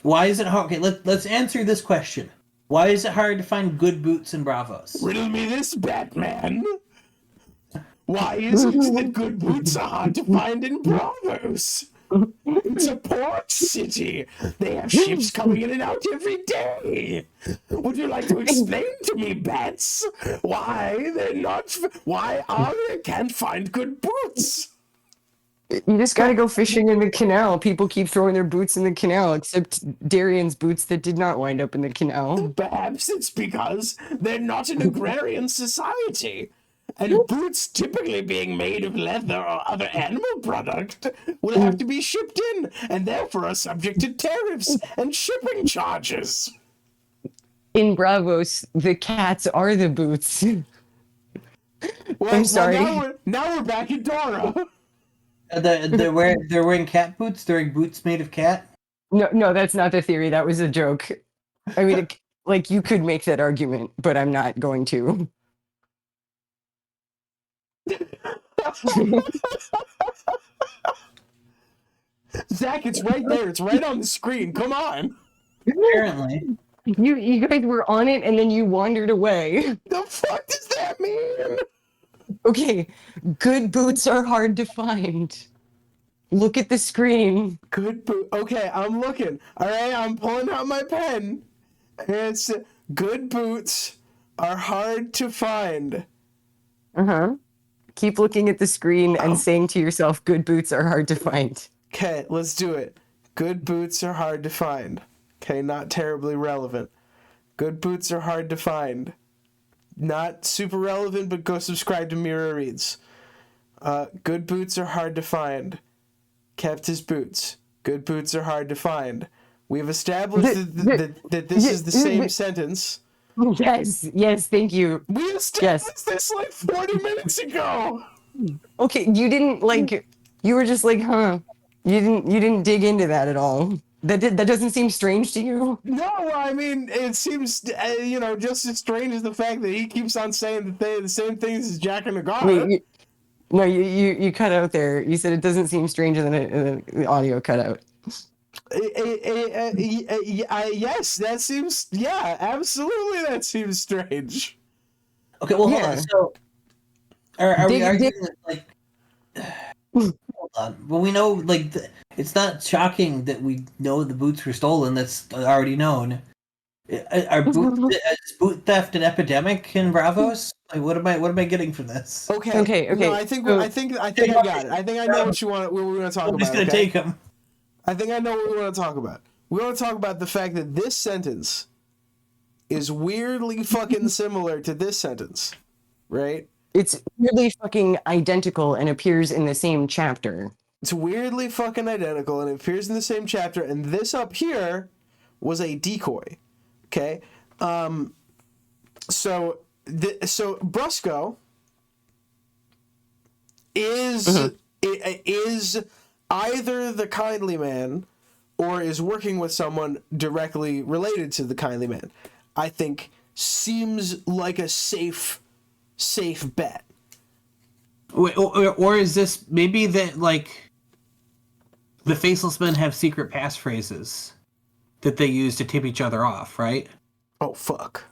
Why is it hard? Okay, let's answer this question. Why is it hard to find good boots in Braavos? Riddle me this, Batman. Why is it that good boots are hard to find in Braavos? It's a port city. They have ships coming in and out every day. Would you like to explain to me, Bats, why Arya can't find good boots? You just gotta go fishing in the canal. People keep throwing their boots in the canal, except Darian's boots that did not wind up in the canal. Perhaps it's because they're not an agrarian society. And boots typically being made of leather or other animal product will have to be shipped in, and therefore are subject to tariffs and shipping charges. In Braavos, the cats are the boots. Well, I'm sorry. Now we're back in Dora. They're wearing cat boots. They're wearing boots made of cat. No, that's not the theory. That was a joke. I mean, like you could make that argument, but I'm not going to. Zach, it's right there. It's right on the screen. Come on. Apparently. You guys were on it and then you wandered away. The fuck does that mean? Okay, good boots are hard to find. Look at the screen. Good boot. Okay, I'm looking. All right, I'm pulling out my pen. And it's good boots are hard to find. Uh-huh. Keep looking at the screen and saying to yourself, good boots are hard to find. Okay, let's do it. Good boots are hard to find. Okay, not terribly relevant. Good boots are hard to find. Not super relevant, but go subscribe to Mira Reads. Good boots are hard to find. Kept his boots. Good boots are hard to find. We've established that this is the same sentence. Yes, thank you. We established this like 40 minutes ago. Okay, you didn't you were just like, huh. You didn't dig into that at all. That doesn't seem strange to you? No, I mean, it seems, just as strange as the fact that he keeps on saying that they're the same things as Jack and Nagara. You cut out there. You said it doesn't seem strange, and then the audio cut out. Yes, that seems, absolutely that seems strange. Okay, well, hold on. So, are we arguing that, hold on. Well, we know, it's not shocking that we know the boots were stolen. That's already known. Is boot theft an epidemic in Braavos? Like, what am I getting from this? Okay. No, I think I got it. I think I know what we want to talk about. I'm just gonna take them. I think I know what we want to talk about. We want to talk about the fact that this sentence is weirdly fucking similar to this sentence, right? It's weirdly fucking identical and appears in the same chapter. It's weirdly fucking identical and it appears in the same chapter. And this up here was a decoy. Okay, so Brusco is either the kindly man or is working with someone directly related to the kindly man. I think seems like a safe bet. Wait, or is this maybe that the Faceless Men have secret passphrases that they use to tip each other off, right? Oh, fuck.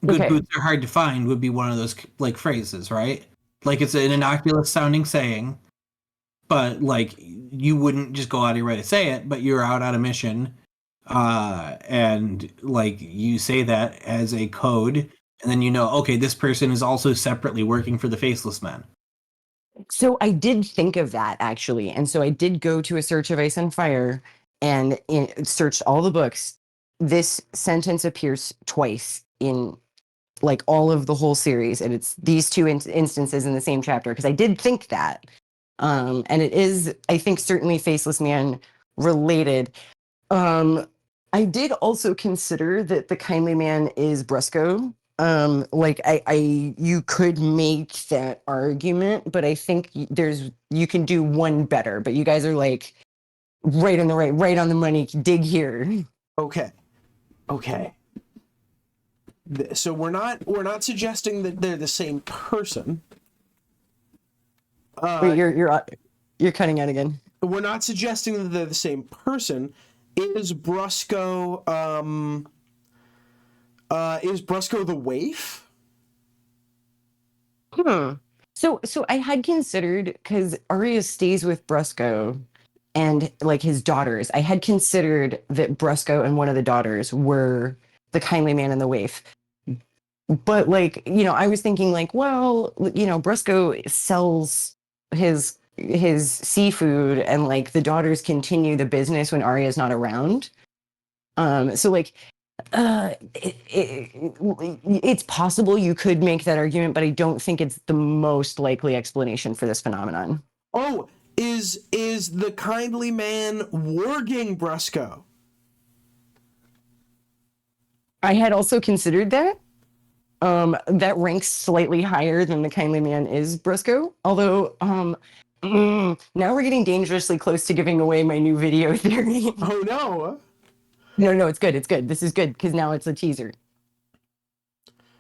Good boots are hard to find would be one of those phrases, right? It's an innocuous sounding saying, but you wouldn't just go out of your way to say it, but you're out on a mission, and you say that as a code And then you know, okay, this person is also separately working for the Faceless Men. So I did think of that actually. And so I did go to A Search of Ice and Fire and searched all the books. This sentence appears twice in like all of the whole series. And it's these two instances in the same chapter because I did think that. And it is, I think, certainly Faceless Man related. I did also consider that the Kindly Man is Brusco. Like you could make that argument, but I think you can do one better. But you guys are like right on the money. Dig here. Okay. So we're not suggesting that they're the same person. Wait, you're cutting out again. We're not suggesting that they're the same person. Is Brusco the waif? So I had considered, because Arya stays with Brusco and like his daughters. I had considered that Brusco and one of the daughters were the Kindly Man and the waif. But like, I was thinking like, well, Brusco sells his seafood and like the daughters continue the business when Arya's not around. So like it's possible you could make that argument, but I don't think it's the most likely explanation for this phenomenon. Oh, is the Kindly Man warging Brusco? I had also considered that. That ranks slightly higher than the Kindly Man is Brusco, although now we're getting dangerously close to giving away my new video theory. Oh no. No, it's good. This is good because now it's a teaser.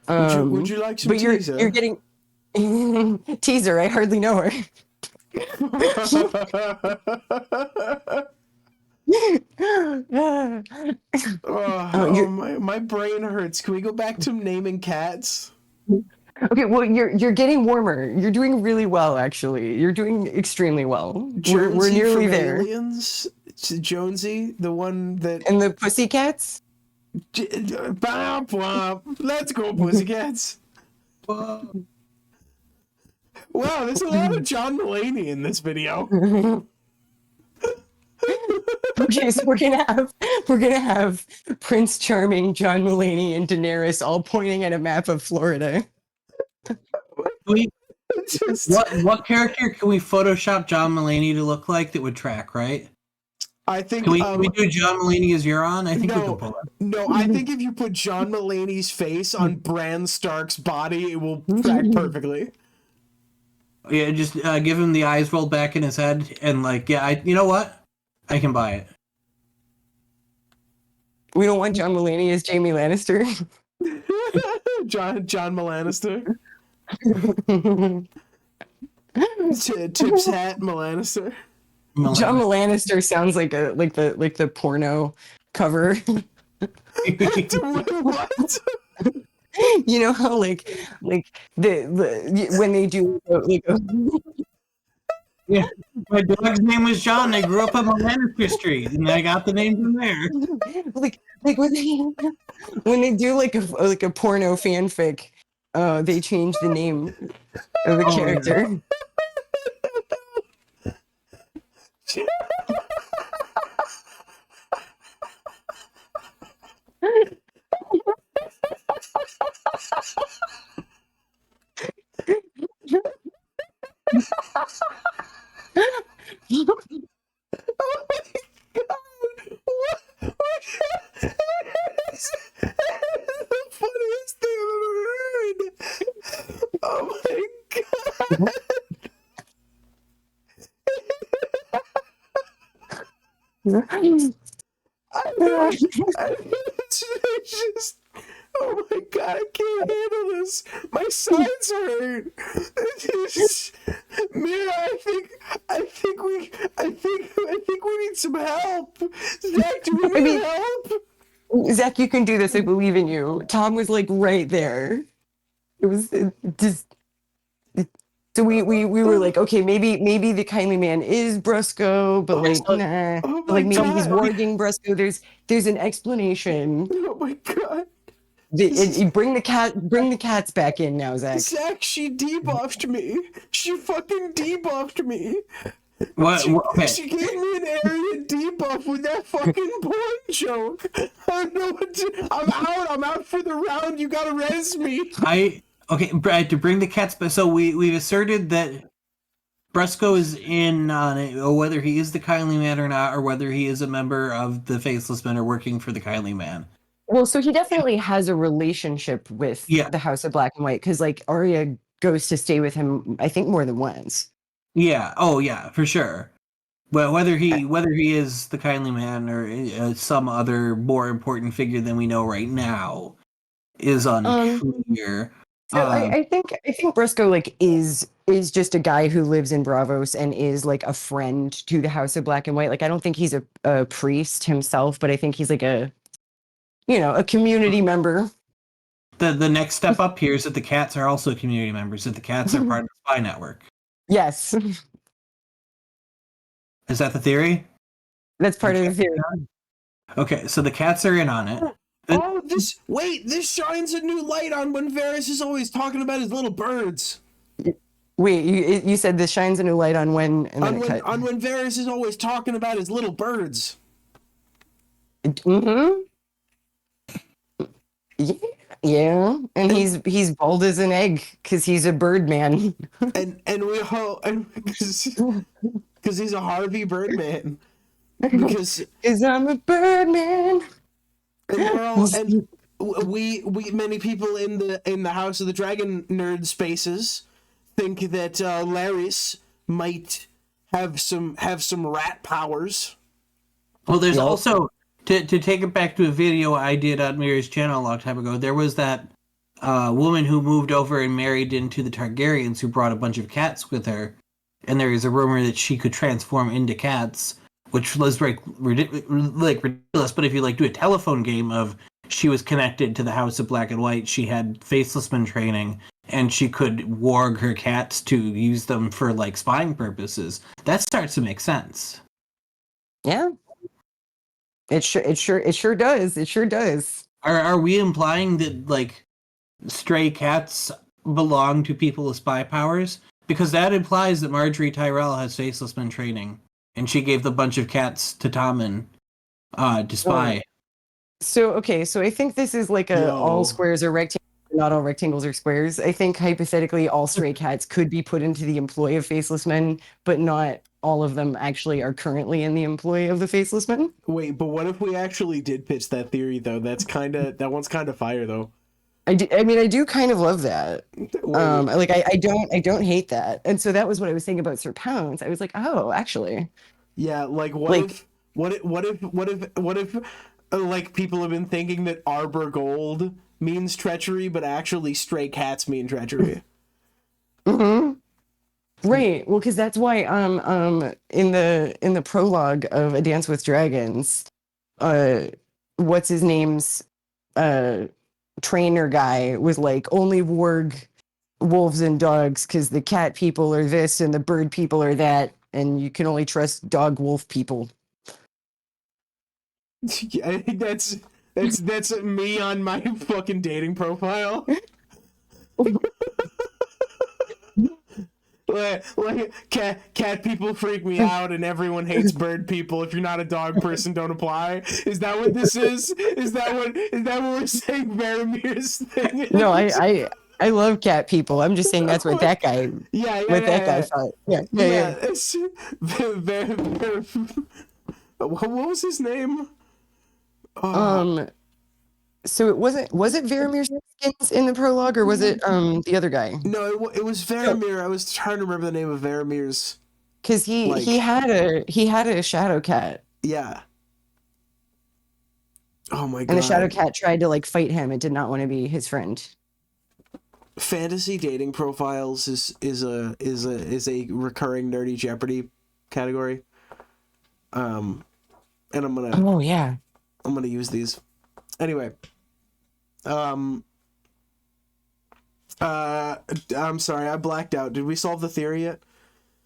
Would you like some but teaser? You're getting teaser. I hardly know her. My brain hurts. Can we go back to naming cats? Okay, well, you're getting warmer. You're doing really well, actually. You're doing extremely well. We're nearly there. Aliens? Jonesy, the one that... And the Pussycats? Let's go, Pussycats. Wow, there's a lot of John Mulaney in this video. Okay, so we're gonna have Prince Charming, John Mulaney, and Daenerys all pointing at a map of Florida. What character can we Photoshop John Mulaney to look like that would track, right? I think can we do John Mulaney as Euron? I think we can pull it. No, I think if you put John Mulaney's face on Bran Stark's body, it will track perfectly. Yeah, just give him the eyes rolled back in his head, and like, yeah, you know what? I can buy it. We don't want John Mulaney as Jaime Lannister. John Melannister. Tips hat Melannister. John Melannister sounds like the porno cover. What? You know how like the when they do like yeah, my dog's name was John. I grew up on Lannister Street, and I got the name from there. like when they do like a porno fanfic, they change the name of the character. Yeah. Oh my god! What? The funniest thing I've ever heard! Oh my god! Just, oh my god, I can't handle this. My sides hurt. Man, I think we need some help. Zach, do we need help? Zach, you can do this. I believe in you. Tom was like right there. It was just. So we were like, okay, maybe the Kindly Man is Brusco, but like nah. Oh Like maybe god. he's warging Brusco. There's an explanation. Oh my god. Bring the cats back in now, Zach. Zach, she debuffed me. She fucking debuffed me. What? Okay. She gave me an Arya debuff with that fucking porn joke. I don't know what to. I'm out for the round. You gotta res me. Okay, Brad, to bring the cats back. So we've asserted that Bresco is in on it, or whether he is the Kindly Man or not, or whether he is a member of the Faceless Men or working for the Kindly Man. Well, so he definitely has a relationship with the House of Black and White, because like Arya goes to stay with him, I think, more than once. Yeah. Oh, yeah, for sure. Well, whether he is the Kindly Man or some other more important figure than we know right now is unclear. So I think Briscoe like is just a guy who lives in Braavos and is like a friend to the House of Black and White. Like I don't think he's a priest himself, but I think he's like a community member. The next step up here is that the cats are also community members. That the cats are part of the spy network. Yes. Is that the theory? That's part of the theory. Okay, so the cats are in on it. Oh, this shines a new light on when Varys is always talking about his little birds. Wait, you said this shines a new light on when... On when Varys is always talking about his little birds. Mm-hmm. Yeah, and he's bald as an egg because he's a bird man. and we hope because he's a Harvey Birdman. Because I'm a bird man. And we many people in the House of the Dragon nerd spaces think that Laris might have some rat powers. Well, there's also to take it back to a video I did on Mira's channel a long time ago. There was that woman who moved over and married into the Targaryens who brought a bunch of cats with her, and there is a rumor that she could transform into cats, which was like ridiculous. But if you like do a telephone game of she was connected to the House of Black and White, she had Faceless Men training, and she could warg her cats to use them for like spying purposes, that starts to make sense. Yeah. It sure does. It sure does. Are we implying that like stray cats belong to people with spy powers? Because that implies that Marjorie Tyrell has Faceless Men training, and she gave the bunch of cats to Tommen to spy. So I think this is like all squares are rectangles. Not all rectangles are squares. I think hypothetically all stray cats could be put into the employ of Faceless Men, but not all of them actually are currently in the employ of the Faceless Men. Wait, but what if we actually did pitch that theory though? That one's kind of fire though. I do kind of love that. I don't hate that. And so that was what I was saying about Sir Pounce. I was like, oh, actually. Yeah, what if like people have been thinking that Arbor Gold means treachery, but actually stray cats mean treachery. Mm-hmm. Right. Well, because that's why in the prologue of A Dance with Dragons, what's his name's trainer guy was like, only warg wolves and dogs because the cat people are this and the bird people are that, and you can only trust dog wolf people. Yeah, I think that's me on my fucking dating profile. like cat people freak me out and everyone hates bird people. If you're not a dog person, don't apply. Is that what this is? Is that what we're saying Varamir's thing is? No, I love cat people. I'm just saying that's what that guy guy thought. Yeah. What was his name? So it was it Varamir's skins in the prologue, or was it the other guy? No, it was Varamir. I was trying to remember the name of Varamir's. Because he had a shadow cat. Yeah. Oh my god. And the shadow cat tried to like fight him. It did not want to be his friend. Fantasy dating profiles is a recurring nerdy Jeopardy category. And I'm gonna use these. Anyway. I'm sorry, I blacked out. Did we solve the theory yet?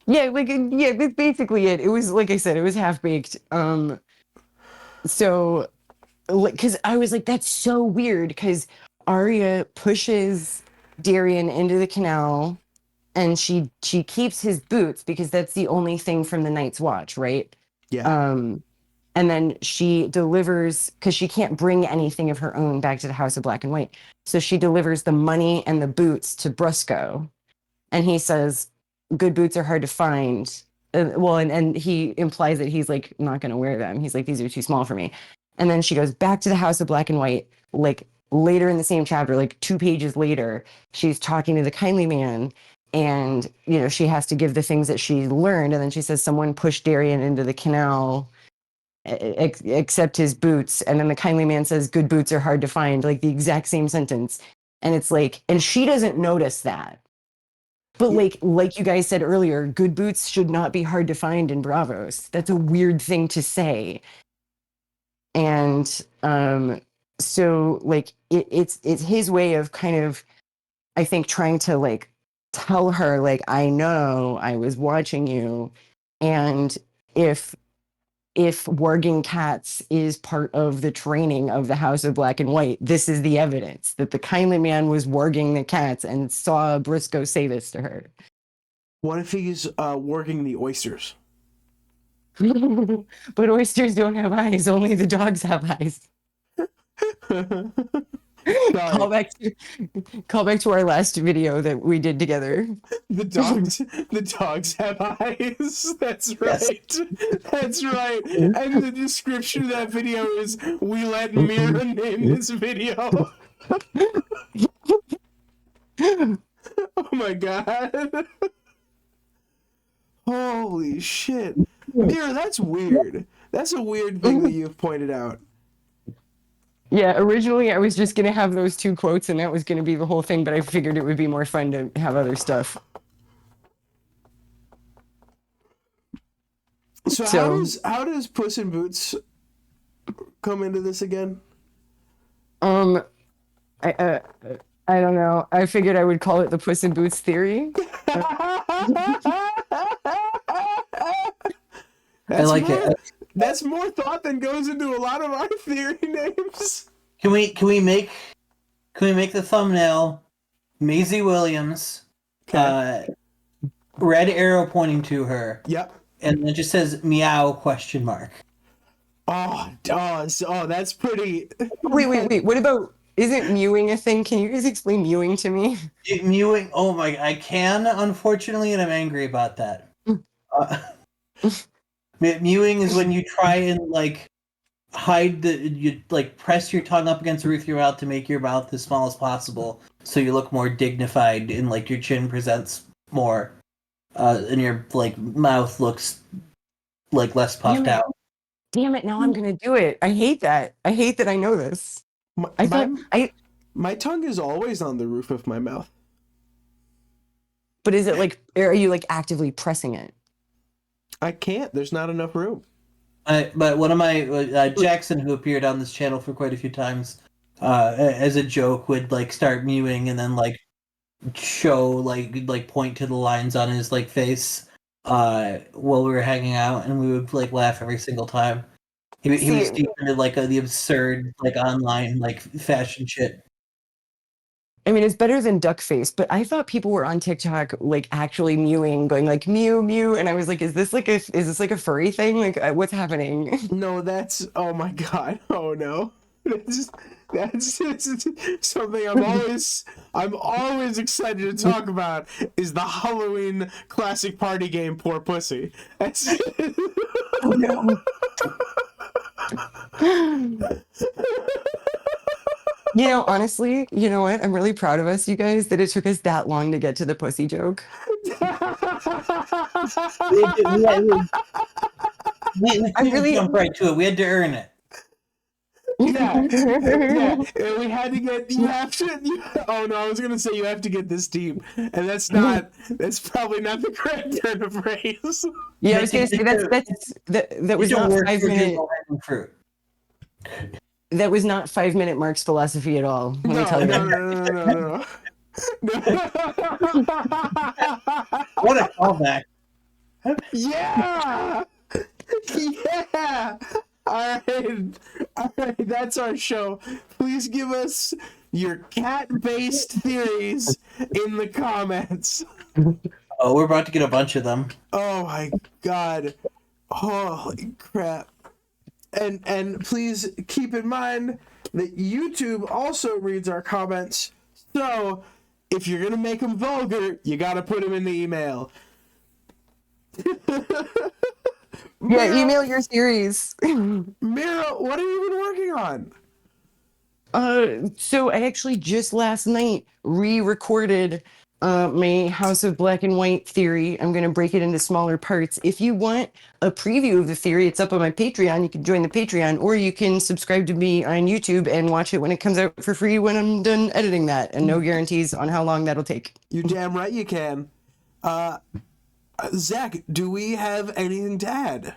Yeah, that's basically it. It was, like I said, it was half-baked. So, because I was like, that's so weird, because Arya pushes Darian into the canal, and she keeps his boots because that's the only thing from the Night's Watch, right? Yeah. And then she delivers, because she can't bring anything of her own back to the House of Black and White. So she delivers the money and the boots to Brusco. And he says, good boots are hard to find. And he implies that he's like not going to wear them. He's like, these are too small for me. And then she goes back to the House of Black and White, like later in the same chapter, like 2 pages later, she's talking to the kindly man. And, you know, she has to give the things that she learned. And then she says, someone pushed Darian into the canal, except his boots. And then the kindly man says, good boots are hard to find, like the exact same sentence. And it's like, and she doesn't notice that. But like you guys said earlier, good boots should not be hard to find in Braavos. That's a weird thing to say. And so like it's his way of kind of, I think, trying to like tell her, like, I know I was watching you. And if warging cats is part of the training of the House of Black and White, this is the evidence that the kindly man was warging the cats and saw Briscoe say this to her. What if he's warging the oysters? But oysters don't have eyes, only the dogs have eyes. Call back to our last video that we did together. The dogs have eyes. That's right. Yes. That's right. And the description of that video is, we let Mira name this video. Oh my god. Holy shit. Mira, that's weird. That's a weird thing that you've pointed out. Yeah, originally I was just going to have those 2 quotes and that was going to be the whole thing, but I figured it would be more fun to have other stuff. So how does Puss in Boots come into this again? I don't know. I figured I would call it the Puss in Boots theory. I like it. That's more thought than goes into a lot of our theory names. Can we make the thumbnail Maisie Williams, red arrow pointing to her. Yep. And it just says meow question mark. Oh, that's pretty. Wait. What about, isn't mewing a thing? Can you guys explain mewing to me? Mewing. Oh my! I can, unfortunately, and I'm angry about that. Mewing is when you try and like hide you like press your tongue up against the roof of your mouth to make your mouth as small as possible, so you look more dignified and like your chin presents more, and your like mouth looks like less puffed out. Damn it! Now I'm gonna do it. I hate that. I hate that I know this. My tongue is always on the roof of my mouth. But is it like, are you like actively pressing it? I can't. There's not enough room. But one of my Jackson, who appeared on this channel for quite a few times, as a joke, would like start mewing and then like show like point to the lines on his like face while we were hanging out, and we would like laugh every single time. He was deep into like the absurd like online like fashion shit. I mean, it's better than duck face, but I thought people were on TikTok like actually mewing, going like mew mew, and I was like, is this like a furry thing? Like, what's happening? No, that's, oh my god, oh no, that's something I'm always excited to talk about. Is the Halloween classic party game Poor Pussy? Oh no. You know, honestly, you know what? I'm really proud of us, you guys, that it took us that long to get to the pussy joke. We really jump right to it. We had to earn it. Yeah. We had to get. Oh no, I was gonna say you have to get this deep, and that's probably not the correct turn of phrase. Yeah, I was gonna say that was not 5 minutes. That was not 5 minute Mark's philosophy at all. Let me tell you. No. What a callback. Yeah. All right, that's our show. Please give us your cat-based theories in the comments. Oh, we're about to get a bunch of them. Oh my god. Holy crap. And please keep in mind that YouTube also reads our comments. So, if you're going to make them vulgar, you got to put them in the email. Yeah, email your theories. Mira, what have you been working on? So I actually just last night re-recorded my House of Black and White theory. I'm gonna break it into smaller parts. If you want a preview of the theory, it's up on my Patreon. You can join the Patreon, or you can subscribe to me on YouTube and watch it when it comes out for free when I'm done editing that, and no guarantees on how long that'll take. You're damn right you can. Zach, do we have anything to add?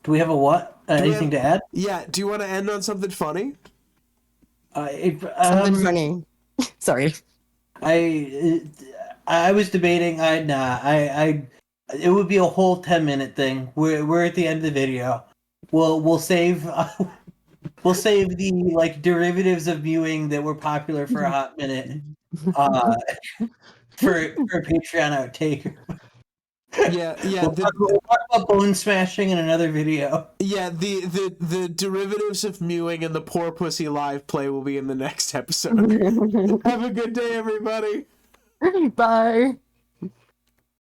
Do we have a what? Anything to add? Yeah, do you want to end on something funny? Something funny. Sorry. I was debating. It would be a whole 10-minute thing. We're at the end of the video. We'll save the like derivatives of mewing that were popular for a hot minute. For a Patreon outtake. Yeah. We'll talk about bone smashing in another video. Yeah, the derivatives of mewing and the poor pussy live play will be in the next episode. Have a good day, everybody. Bye.